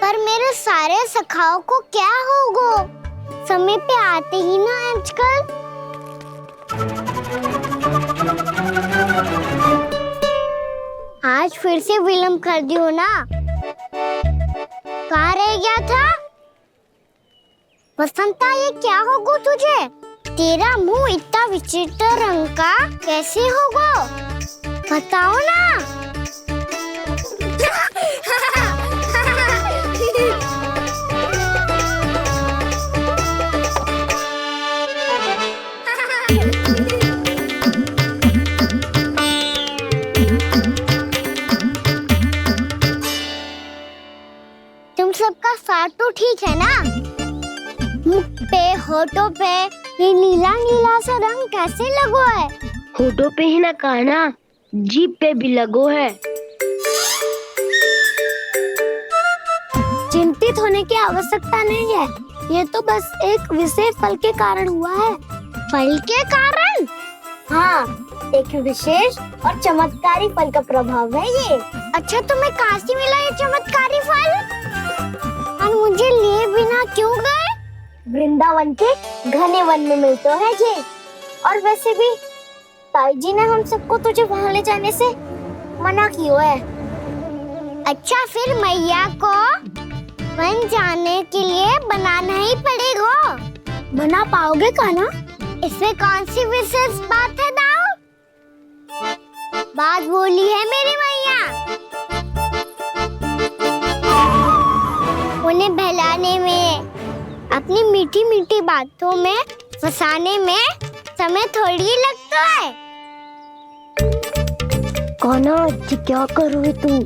पर मेरे सारे सखाओं को क्या होगा? समय पे आते ही ना आजकल। आज फिर से विलम्ब कर दियो ना। कहाँ रह गया था? वसंता, ये क्या होगा तुझे? तेरा मुंह इतना विचित्र रंग का कैसे होगा? बताओ ना। तुम सबका साथ तो ठीक है ना? मुख पे, होठों पे ये नीला नीला सा रंग कैसे लगो है? होठों पे ही ना कहना, जीभ पे भी लगो है। चिंतित होने की आवश्यकता नहीं है। ये तो बस एक विशेष फल के कारण हुआ है। फल के कारण? हाँ, एक विशेष और चमत्कारी फल का प्रभाव है ये। अच्छा, तुम्हें कहाँ से मिला ये चमत्कारी फल? और मुझे लिए बिना क्यों गए? वृंदावन के घने वन में मिलते है ये। और वैसे भी ताई जी ने हम सबको तुझे वहाँ ले जाने से मना किया है। अच्छा, फिर मैया को वन जाने के लिए बनाना ही पड़ेगा। बना पाओगे का ना? इसमें कौन सी विशेष बात है दाऊ? बात बोली है मेरी मैया। उन्हें बहलाने में, अपनी मीठी मीठी बातों में फंसाने में समय थोड़ी लगता है। कौना क्या करोगे तुम?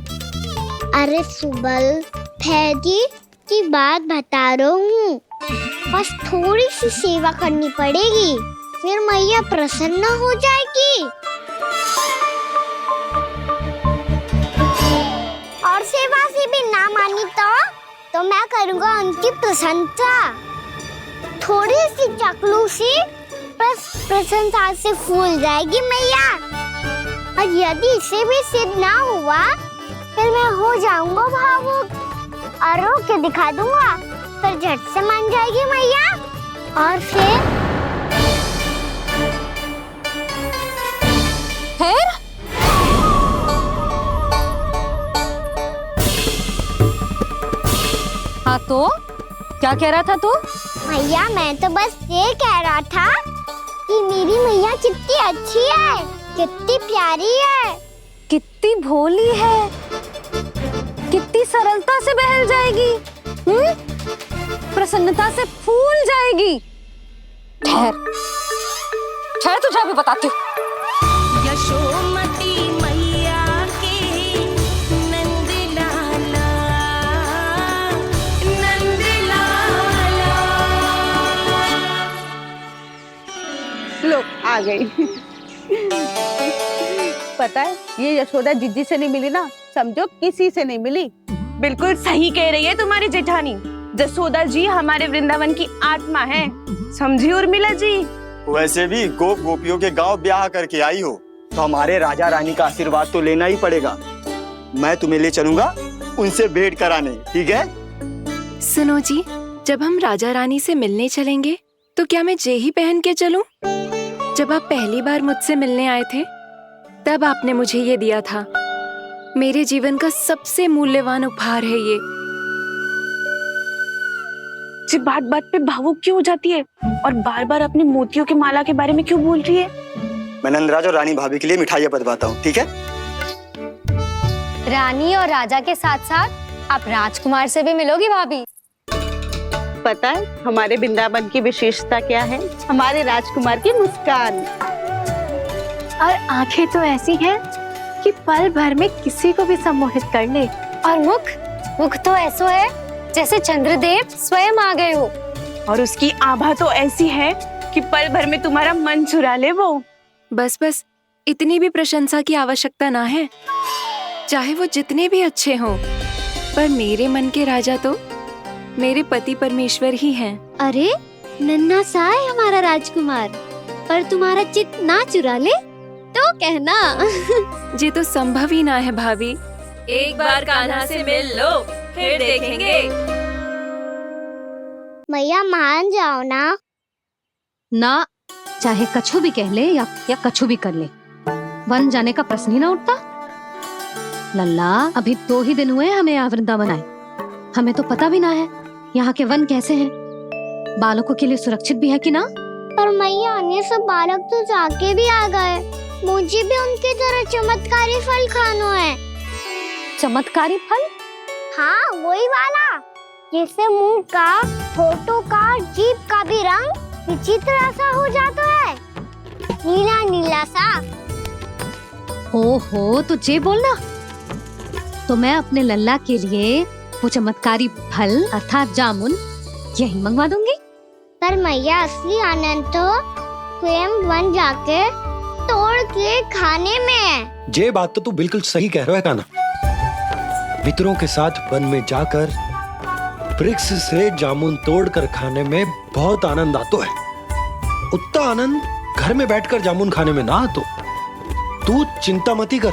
अरे सुबल, फैदी की बात बता रहा हूँ। बस थोड़ी सी सेवा करनी पड़ेगी, फिर मैया प्रसन्न हो जाएगी। और सेवा से भी ना मानी तो मैं करूँगा उनकी प्रशंसा। थोड़ी सी चाकलूसी बस प्रशंसा से फूल जाएगी मैया। और यदि इसे भी सिद्ध ना हुआ, फिर मैं हो जाऊंगा भावुक और रो के दिखा दूंगा। फिर झट से मान जाएगी मैया। और फिर हाँ, तो क्या कह रहा था तू? मैया, मैं तो बस ये कह रहा था कि मेरी मैया कितनी अच्छी है, कितनी प्यारी है, कितनी भोली है, कितनी सरलता से बहल जाएगी, प्रसन्नता से फूल जाएगी। ठहर ठहर, तुझे अभी बताती हूँ। यशोमती मैया के नंद लाला, नंद लाला। लो, आ गई। पता है, ये यशोदा जिज्जी से नहीं मिली ना, समझो किसी से नहीं मिली। बिल्कुल सही कह रही है तुम्हारी जेठानी। जसोदा जी हमारे वृंदावन की आत्मा है, समझी उर्मिला जी। वैसे भी गोप गोपियों के गांव ब्याह करके आई हो, तो हमारे राजा रानी का आशीर्वाद तो लेना ही पड़ेगा। मैं तुम्हें ले चलूंगा उनसे भेंट कराने, ठीक है? सुनो जी, जब हम राजा रानी से मिलने चलेंगे तो क्या मैं जे ही पहन के चलूं? जब आप पहली बार मुझसे मिलने आए थे, तब आपने मुझे ये दिया था। मेरे जीवन का सबसे मूल्यवान उपहार है ये। जी बात बात पे भावुक क्यों हो जाती है और बार बार अपनी मोतियों की माला के बारे में क्यों बोल रही है? मैं नंदराज और रानी भाभी के लिए मिठाइयाँ बंटवाता हूँ, ठीक है? रानी और राजा के साथ साथ आप राजकुमार से भी मिलोगी भाभी। पता है हमारे वृंदावन की विशेषता क्या है? हमारे राजकुमार की मुस्कान। और आंखें तो ऐसी हैं कि पल भर में किसी को भी सम्मोहित कर ले। और मुख तो ऐसा है जैसे चंद्रदेव स्वयं आ गए हो। और उसकी आभा तो ऐसी है कि पल भर में तुम्हारा मन चुरा ले वो। बस बस, इतनी भी प्रशंसा की आवश्यकता ना है। चाहे वो जितने भी अच्छे हों, पर मेरे मन के राजा तो मेरे पति परमेश्वर ही हैं। अरे, नन्हा सा है हमारा राजकुमार, पर तुम्हारा चित्त ना चुरा ले तो कहना। ये तो संभव ही ना है भाभी। एक बार कान्हा से मिल लो, फिर देखेंगे। मैया मान जाओ ना। ना, चाहे कछु भी कह ले या कछु भी कर ले, वन जाने का प्रश्न ही ना उठता। लल्ला, अभी 2 ही दिन हुए हमें यहाँ वृंदावन आए, हमें तो पता भी ना है यहाँ के वन कैसे हैं, बालकों के लिए सुरक्षित भी है कि ना। पर मैया ये सब बालक तो जाके भी आ गए, मुझे भी उनकी तरह चमत्कारी फल खाना है। चमत्कारी फल? हाँ, वही वाला जिससे मुंह का, होठों का, जीभ का भी रंग विचित्र सा हो जाता है, नीला नीला सा। हो तो जे बोलना, तो मैं अपने लल्ला के लिए वो चमत्कारी फल अर्थात जामुन यही मंगवा दूंगी। पर मैया असली आनंद तो स्वयं वन जाके तोड़ के खाने में है। ये बात तो तू बिल्कुल सही कह रहा है कान्हा। मित्रों के साथ वन में जाकर वृक्ष से जामुन तोड़कर खाने में बहुत आनंद आता है। उतना आनंद घर में बैठकर जामुन खाने में ना आतो। तू चिंता मती कर,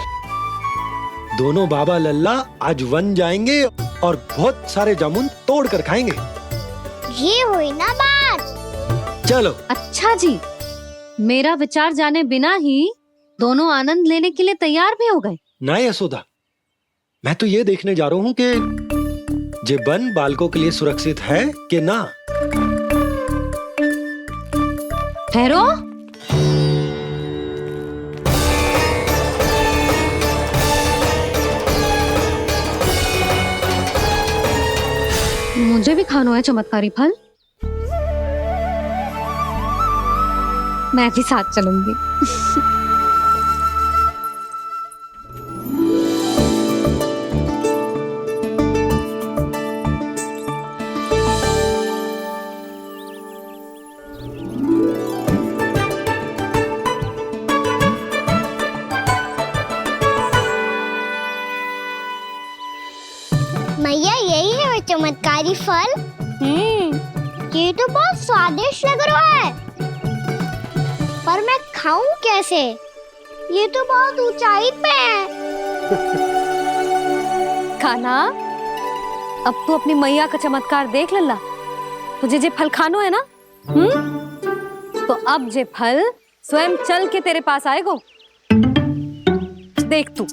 दोनों बाबा लल्ला आज वन जाएंगे और बहुत सारे जामुन तोड़कर खाएंगे। ये हुई ना बात। चलो। अच्छा जी, मेरा विचार जाने बिना ही दोनों आनंद लेने के लिए तैयार भी हो गए। ना यशोदा, मैं तो ये देखने जा रहा हूँ कि ये वन बालकों के लिए सुरक्षित है कि ना। ठहरो, मुझे भी खाना है चमत्कारी फल, मैं भी साथ चलूंगी। मैया यही है वो चमत्कारी फल। ये तो बहुत स्वादिष्ट लग रहा है, पर मैं खाऊं कैसे? ये तो बहुत ऊंचाई पे है। खाना, अब तू अपनी मैया का चमत्कार देख लल्ला। तुझे जे फल खानो है ना, तो अब जे फल स्वयं चल के तेरे पास आएगो। देख तू।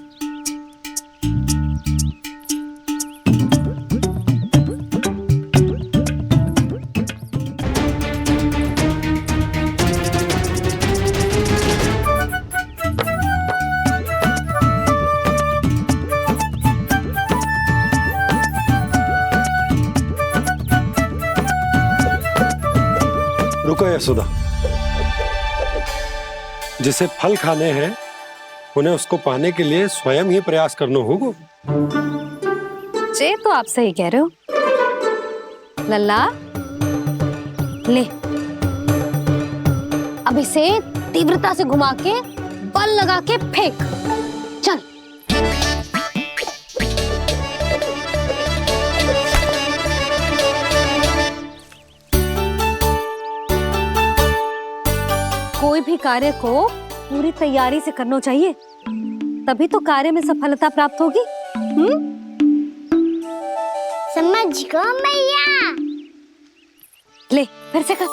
रुको यशोदा, जिसे फल खाने हैं उन्हें उसको पाने के लिए स्वयं ही प्रयास करना होगा। जे तो आप सही कह रहे हो लल्ला। ले, अब इसे तीव्रता से घुमा के बल लगा के फेंक। चल। कोई भी कार्य को पूरी तैयारी से करना चाहिए, तभी तो कार्य में सफलता प्राप्त होगी। समझ गो मैया। ले, फिर से कर।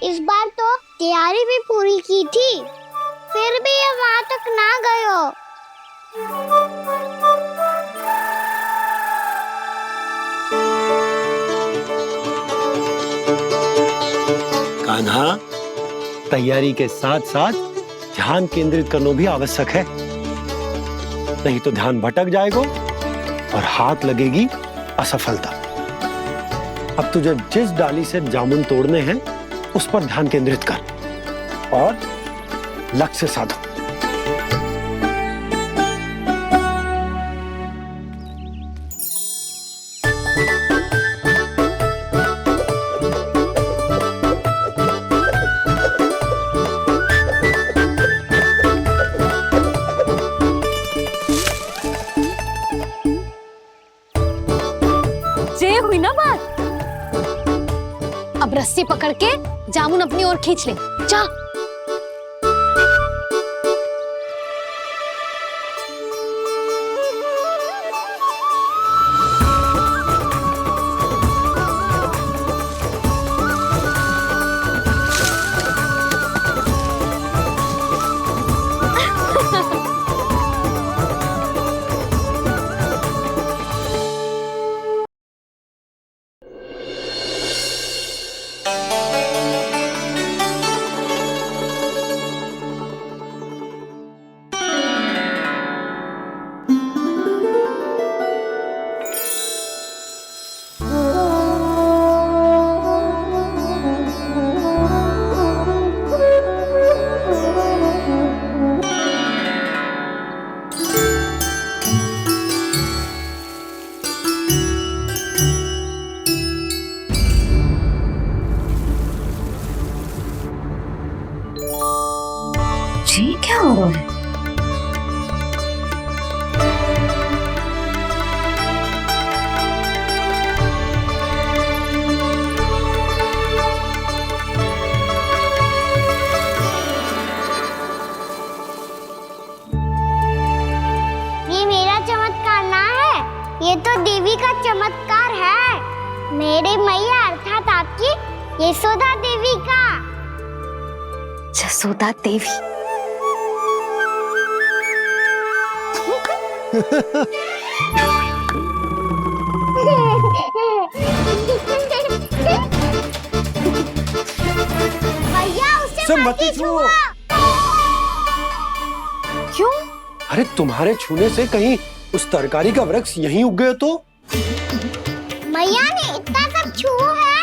इस बार तो तैयारी भी पूरी की थी, फिर भी ये वहां तक ना गयो। कान्हा, तैयारी के साथ साथ ध्यान केंद्रित करना भी आवश्यक है, नहीं तो ध्यान भटक जाएगा और हाथ लगेगी असफलता। अब तुझे जिस डाली से जामुन तोड़ने हैं उस पर ध्यान केंद्रित कर और लक्ष्य साधो। रस्सी पकड़ के जामुन अपनी ओर खींच ले। जा। जी क्या हो रहा है? ये मेरा चमत्कार ना है, ये तो देवी का चमत्कार है। मेरे मैया अर्थात आपकी यशोदा देवी का। जसोदा देवी। भैया उसे सब मत मत ही छुओ। छुओ। क्यों? अरे तुम्हारे छूने से कहीं उस तरकारी का वृक्ष यहीं उग गए तो? मैया ने इतना सब छुआ है,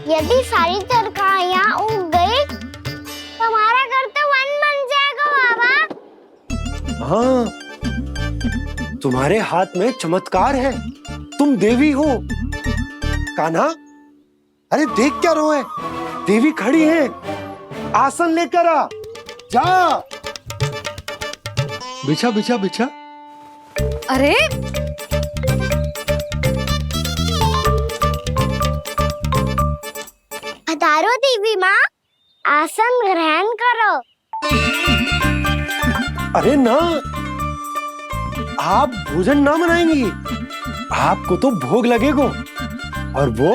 यदि सारी तरकारियां उग गई तो हमारा घर तो वन बन जाएगा बाबा। हाँ, तुम्हारे हाथ में चमत्कार है, तुम देवी हो। कान्हा, अरे देख क्या रो है, देवी खड़ी है, आसन लेकर आ, जा। बिछा बिछा बिछा। अरे पधारो देवी माँ, आसन ग्रहण करो। अरे ना, आप भोजन ना मनाएंगी, आपको तो भोग लगेगा और वो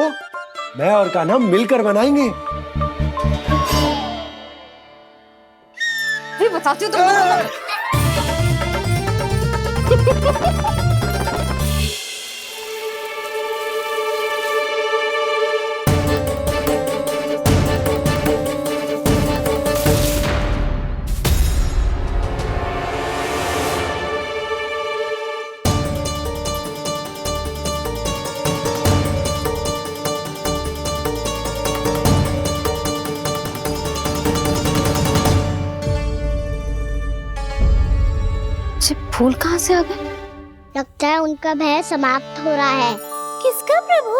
मैं और कान्हा मिलकर बनाएंगे। भी बताती हूँ तुमको। फूल कहाँ से आ गए? लगता है उनका भय समाप्त हो रहा है। किसका प्रभु?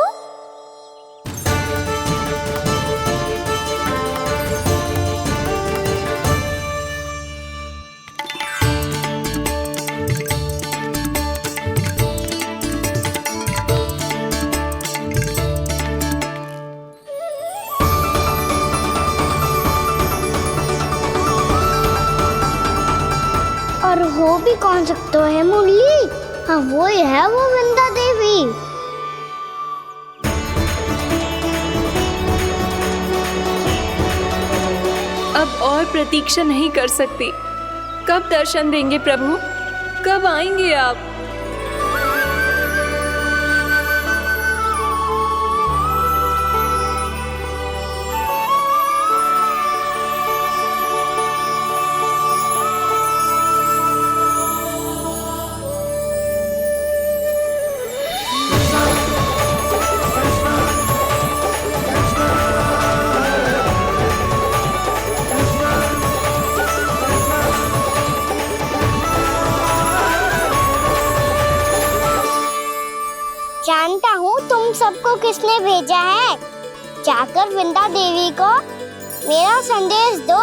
और हो भी कौन सकता है मुरली? हाँ वो ही है, वो वृंदा देवी। अब और प्रतीक्षा नहीं कर सकती। कब दर्शन देंगे प्रभु? कब आएंगे आप? जानता हूँ तुम सबको किसने भेजा है। जाकर वृंदा देवी को मेरा संदेश दो,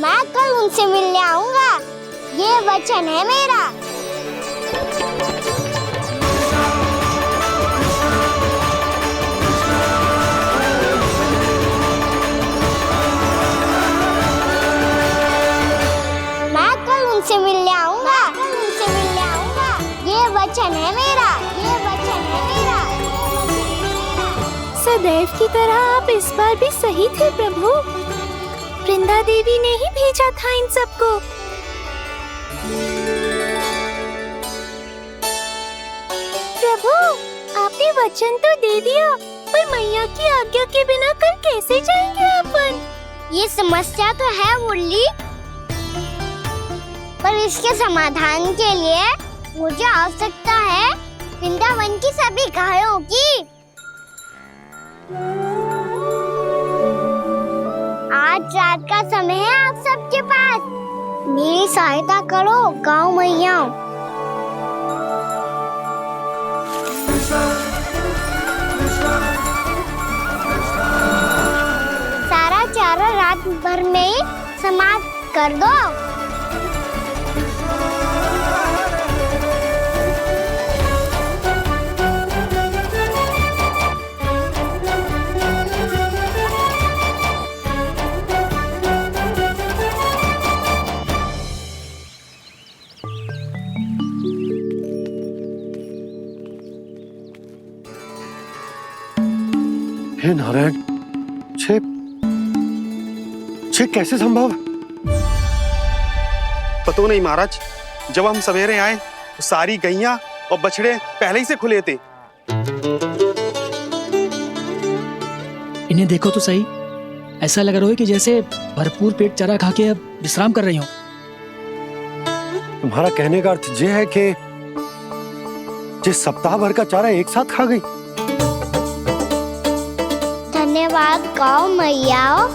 मैं कल उनसे मिलने आऊंगा, ये वचन है मेरा। सदैव की तरह आप इस बार भी सही थे प्रभु। वृंदा देवी ने ही भेजा था इन सबको। प्रभु, आपने वचन तो दे दिया, पर मैया की आज्ञा के बिना कल कैसे जाएंगे अपन? ये समस्या तो है मुरली, पर इसके समाधान के लिए मुझे आवश्यकता है वृंदावन की सभी गायों की। आज रात का समय है आप सबके पास, मेरी सहायता करो गाँव मैया। सारा चारा रात भर में ही समाप्त कर दो। हे नारायण, छे कैसे संभव? पतो नहीं महाराज, जब हम सवेरे आए तो सारी गैया और बछड़े पहले ही से खुले थे। इन्हें देखो तो सही, ऐसा लग रहा है कि जैसे भरपूर पेट चारा खा के अब विश्राम कर रही हो। तुम्हारा कहने का अर्थ ये है कि जिस सप्ताह भर का चारा एक साथ खा गई। धन्यवाद गाँव मैया।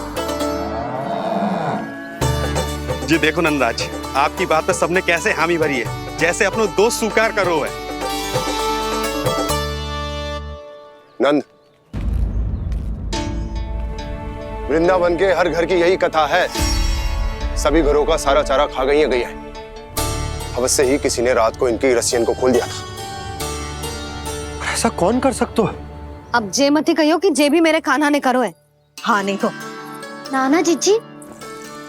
जी देखो नंदराज, आपकी बात पर सबने कैसे हामी भरी है, जैसे अपनो दोस्त स्वीकार करो है। नंद, वृंदावन के हर घर की यही कथा है, सभी घरों का सारा चारा खा गई है गैया। अवश्य ही किसी ने रात को इनकी रस्सियन को खोल दिया था। ऐसा कौन कर सकता है? अब जे मत ही कहियो कि जे भी मेरे कान्हा ने करो है। हाँ नहीं तो नाना जीजी,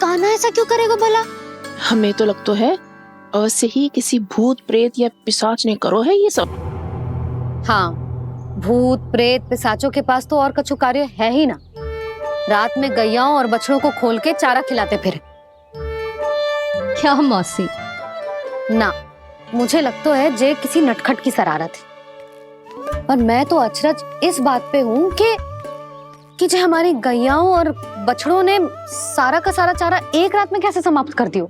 कान्हा ऐसा क्यों करेगा भला? हमें तो लगता है अवश्य ही किसी भूत प्रेत या पिशाच ने करो है ये सब। हाँ, भूत प्रेत पिशाचों के पास तो और कछु कार्य है ही ना। रात में गैयाओं और बछड़ों को खोल के चारा खिलाते फिर। क्या मौसी? ना, मुझे लगता है जे किसी नटखट की शरारत है। पर मैं तो अचरज इस बात पे हूँ कि जो हमारी गैयाओं और बछड़ों ने सारा का सारा चारा एक रात में कैसे समाप्त कर दियो।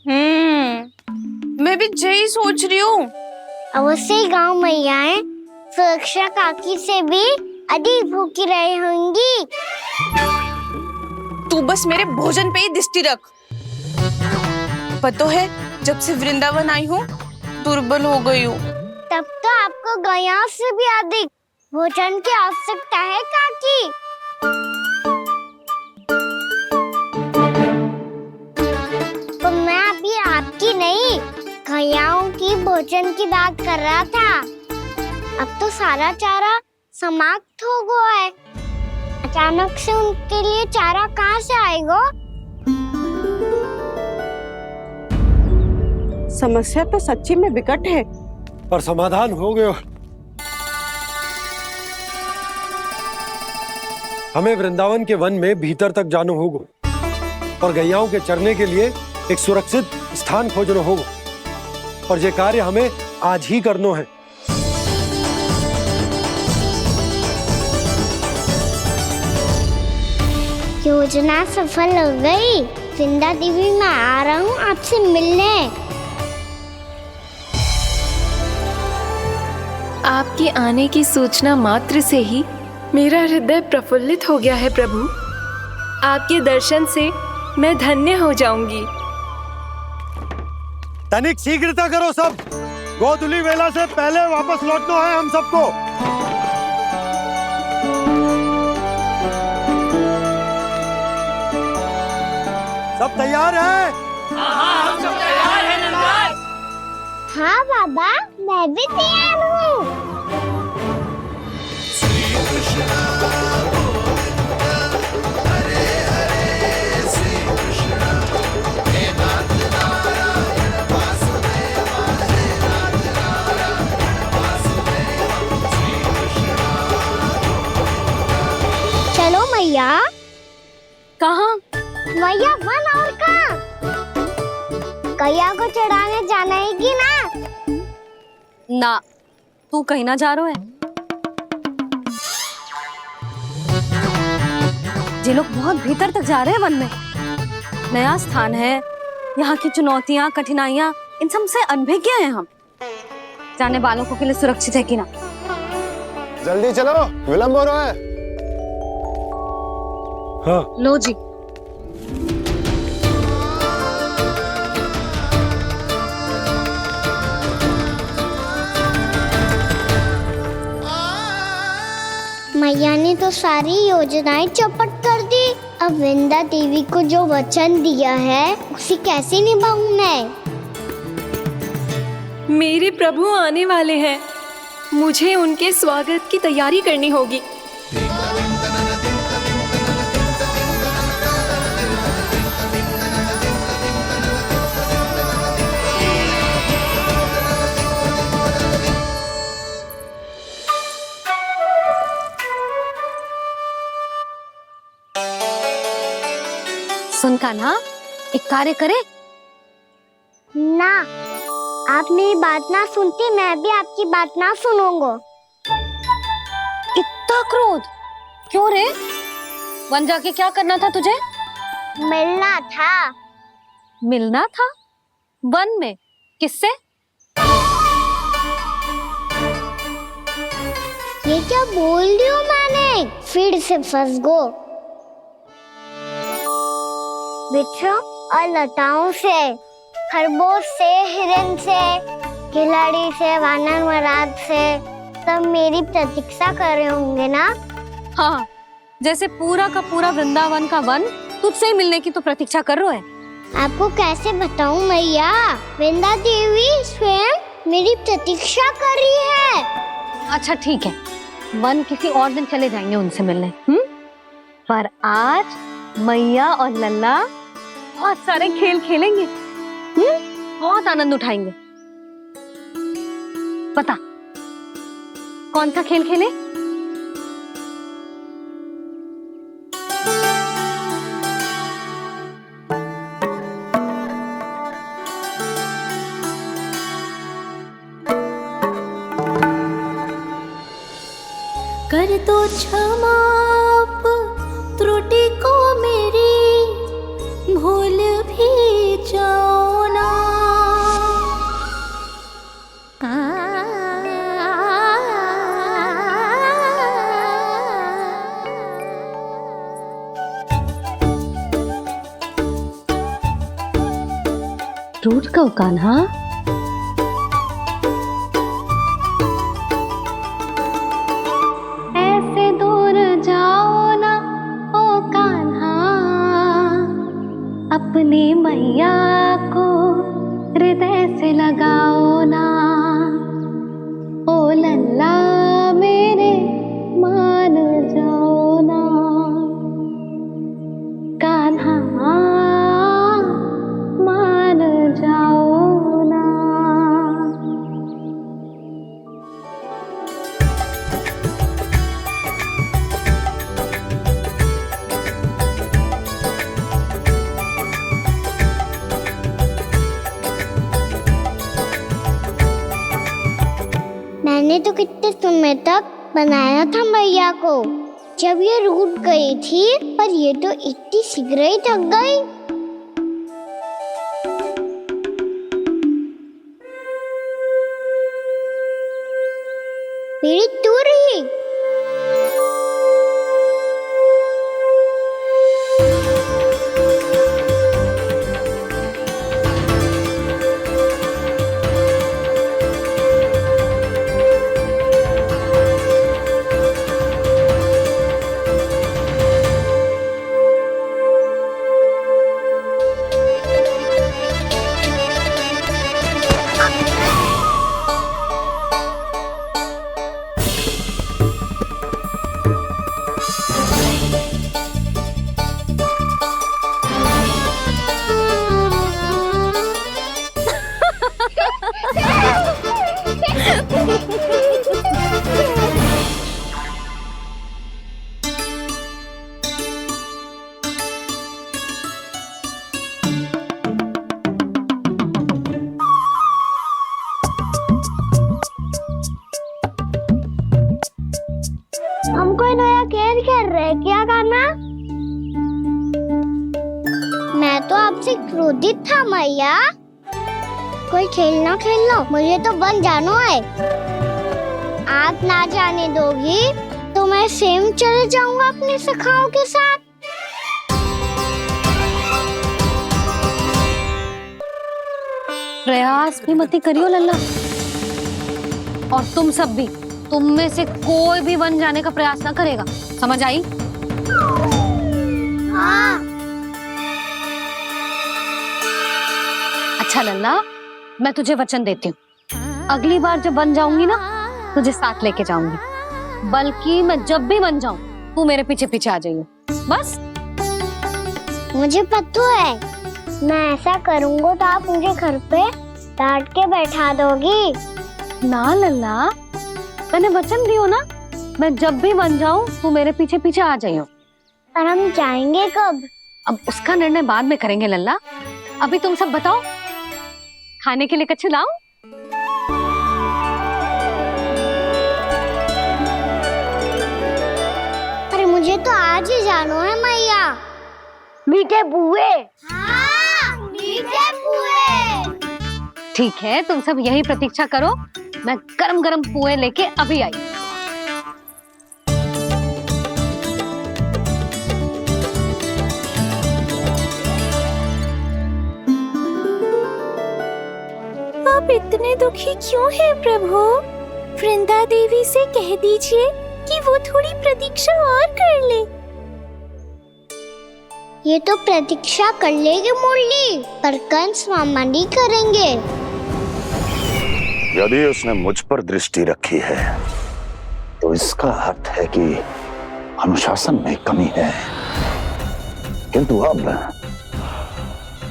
मैं भी यही सोच रही हूँ। अवश्य ही गाँव मैयाएं सुरक्षा काकी से भी अधिक भूखी रही होंगी। तू बस मेरे भोजन पे ही दृष्टि रख। पता है, जब से वृंदावन आई हूँ दुर्बल हो गई हूँ। तब तो आपको गैयाओं से भी अधिक भोजन की आवश्यकता है काकी। तो मैं अभी आपकी नहीं, गैयाओं की भोजन की बात कर रहा था। अब तो सारा चारा समाप्त हो गया है, अचानक से उनके लिए चारा कहाँ से आएगा? समस्या तो सच्ची में विकट है, पर समाधान हो गया। हमें वृंदावन के वन में भीतर तक जाना होगा और गैयाओं के चरने के लिए एक सुरक्षित स्थान खोजना होगा, और ये कार्य हमें आज ही करना है। योजना सफल हो गई। वृंदा देवी, मैं आ रहा हूँ आपसे मिलने। आपके आने की सूचना मात्र से ही मेरा हृदय प्रफुल्लित हो गया है प्रभु। आपके दर्शन से मैं धन्य हो जाऊंगी। तनिक शीघ्रता करो सब, गोधुली वेला से पहले वापस लौटना है हम सबको। सब तैयार है? हाँ, हम सब तैयार हैं नंदराज। हाँ बाबा, मैं भी तैयार हूँ। मैया। कहाँ? मैया वन और कहाँ? कैया को चढ़ाने जाना है कि ना? ना, तू कहीं ना जा रहा है। ये लोग बहुत भीतर तक जा रहे हैं वन में। नया स्थान है, यहाँ की चुनौतियाँ, कठिनाइयाँ, इन सब से अनभिज्ञ हैं हम। जाने वालों के लिए सुरक्षित है कि ना? जल्दी चलो, विलंब हो रहा है। हाँ। लो जी। मैया ने तो सारी योजनाएं चौपट कर दी। अब विंदा देवी को जो वचन दिया है उसे कैसे निभाऊं मैं? मेरे प्रभु आने वाले हैं, मुझे उनके स्वागत की तैयारी करनी होगी। सुन कान्हा, एक कार्य करे ना, आप मेरी बात ना सुनती, मैं भी आपकी बात ना सुनूंगा। इतना क्रोध क्यों रे? वन जाके क्या करना था तुझे? मिलना था। मिलना था? वन में किससे? ये क्या बोल रही हूँ मैंने? फिर से फंस गो। बिच्छू और लताओं से, खरगोश से, हिरन से, खिलाड़ी से, वानर महाराज से, सब मेरी प्रतीक्षा कर रहे होंगे ना? हाँ, जैसे पूरा का पूरा वृंदावन का वन तुझसे ही मिलने की तो प्रतीक्षा कर रहा है। आपको कैसे बताऊं मैया? वृंदा देवी स्वयं मेरी प्रतीक्षा कर रही है। अच्छा ठीक है, वन किसी और दिन चले जाएंगे उनसे मिलने। पर आज मैया और लल्ला बहुत सारे खेल खेलेंगे। बहुत आनंद उठाएंगे। पता कौन सा खेल खेले? कर दो क्षमा त्रुटि को मेरी, भूल भी जाओ ना। टूट गओ कान्हा? ऐसे दूर जाओ ना ओ कान्हा, अपनी मैया को हृदय से लगाओ ना। ओ लल्ला मेरे मान जाओ ना, कान्हा मान जाओ ना। मैंने तो कितने समय तक बनाया था मैया को, जब ये रूठ गई थी, पर ये तो इतनी शीघ्र ही थक गई। मेरी दूर ही। आपसे क्रोधित था मैया। कोई खेलना खेल लो, मुझे तो वन जाना है। आप ना जाने दोगी तो मैं सेम चले जाऊंगा अपने सखाओं के साथ। प्रयास भी मत करियो लल्ला, और तुम सब भी, तुम में से कोई भी वन जाने का प्रयास ना करेगा, समझ आई? हाँ। अच्छा लल्ला, मैं तुझे वचन देती हूँ, अगली बार जब वन जाऊंगी ना तुझे साथ लेके जाऊंगी। बल्कि मैं जब भी वन जाऊं तू मेरे पीछे पीछे आ जाइए, बस। मुझे पता है, मैं ऐसा करूंगा तो आप मुझे घर पे डांट के बैठा दोगी। ना लल्ला, मैंने वचन दियो ना, मैं जब भी वन जाऊं तू मेरे पीछे पीछे आ जाइयो। पर हम जाएंगे कब? अब उसका निर्णय बाद में करेंगे लल्ला। अभी तुम सब बताओ, खाने के लिए कुछ लाऊं? अरे मुझे तो आज ही जाना है मैया। मीठे बुए। हाँ, मीठे बुए। ठीक है, तुम सब यही प्रतीक्षा करो, मैं गरम गरम पुए लेके अभी आई। आप इतने दुखी क्यों हैं प्रभु? वृंदा देवी से कह दीजिए कि वो थोड़ी प्रतीक्षा और कर ले। ये तो प्रतीक्षा कर लेगी मुरली, पर कंस मामा नहीं करेंगे। यदि उसने मुझ पर दृष्टि रखी है तो इसका अर्थ है कि अनुशासन में कमी है। किंतु अब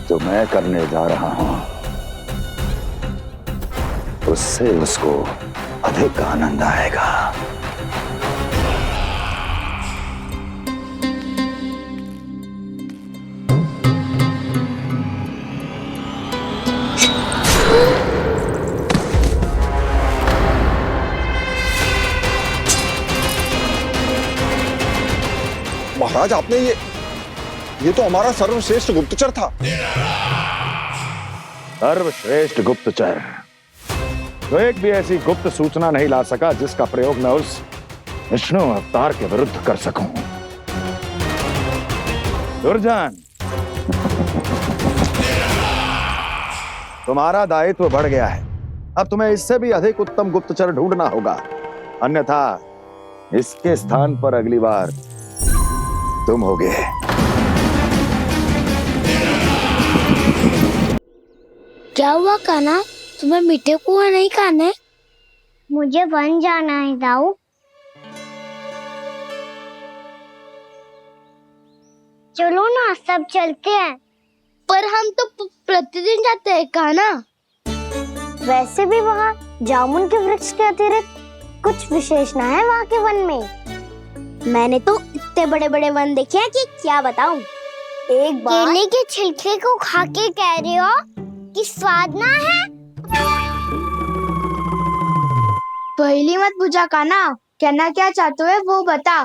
जो मैं करने जा रहा हूं उससे उसको अधिक आनंद आएगा। महाराज, आपने ये तो हमारा सर्वश्रेष्ठ गुप्तचर था। सर्वश्रेष्ठ गुप्तचर तो एक भी ऐसी गुप्त सूचना नहीं ला सका जिसका प्रयोग मैं उस विष्णु अवतार के विरुद्ध कर सकूं। दुर्जन, तुम्हारा दायित्व बढ़ गया है। अब तुम्हें इससे भी अधिक उत्तम गुप्तचर ढूंढना होगा, अन्यथा इसके स्थान पर अगली बार तुम होगे। क्या हुआ कान्हा, तुम्हें मीठे पुआ नहीं खाने? मुझे वन जाना है दाऊ। चलो ना, सब चलते हैं। पर हम तो प्रतिदिन जाते हैं कान्हा। वैसे भी वहाँ जामुन के वृक्ष के अतिरिक्त कुछ विशेष ना है वहाँ के वन में। मैंने तो इतने बड़े बड़े वन देखे हैं कि क्या बताऊं। एक बार केले के छिलके को खा के कह रहे हो कि स्वाद ना है? पहली मत पूछा कान्हा, कहना क्या चाहते हो वो बता।